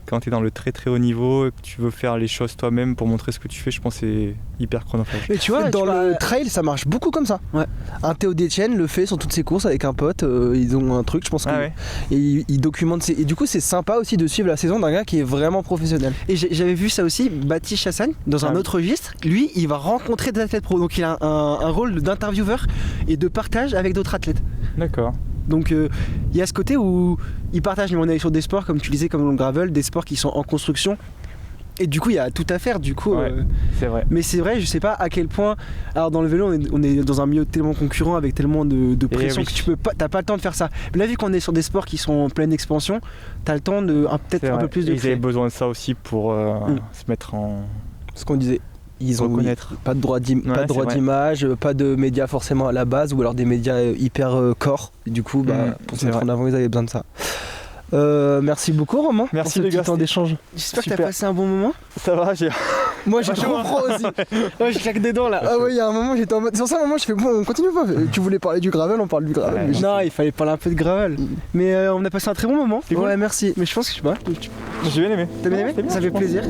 quand tu es dans le très très haut niveau et que tu veux faire les choses toi-même pour montrer ce que tu fais, je pense que c'est hyper chronophage. Mais tu vois, dans le trail, ça marche beaucoup comme ça. Ouais. Un Théo Détienne le fait sur toutes ses courses avec un pote. Ils ont un truc, je pense que. Ouais. Et ils documentent. Et du coup, c'est sympa aussi de suivre la saison d'un gars qui est vraiment professionnel. Et j'avais vu ça aussi, Baptiste Chassagne, dans un autre registre. Lui, il va rencontrer des athlètes pro. Donc il a un rôle d'intervieweur et de partage avec d'autres athlètes. D'accord. Donc il y a ce côté où il partage, mais on est sur des sports, comme tu disais, comme le gravel, des sports qui sont en construction. Et du coup, il y a tout à faire, du coup. Ouais, c'est vrai. Mais c'est vrai, je sais pas à quel point. Alors, dans le vélo, on est dans un milieu tellement concurrent avec tellement de pression que tu peux pas, t'as pas le temps de faire ça. Mais là, vu qu'on est sur des sports qui sont en pleine expansion, t'as le temps de peut-être un peu plus de. Ils avaient besoin de ça aussi pour se mettre en. Ce qu'on disait. Ils ont pas de droit d'image, pas de médias forcément à la base, ou alors des médias hyper corps. Et du coup, pour se mettre en avant, ils avaient besoin de ça. Merci beaucoup Romain. Merci pour les ce gars, petit temps d'échange. J'espère que t'as passé un bon moment. Ça va, j'ai. Moi je comprends aussi. Ouais, je claque des dents là. Ah ouais, il y a un moment j'étais en mode. Sur ça, un moment je fais bon, on continue pas. Tu voulais parler du gravel, on parle du gravel. Ouais, non, il fallait parler un peu de gravel. Mais on a passé un très bon moment. Ouais, merci. Mais je pense que je sais pas. J'ai bien aimé. T'as bien aimé? Ça fait plaisir.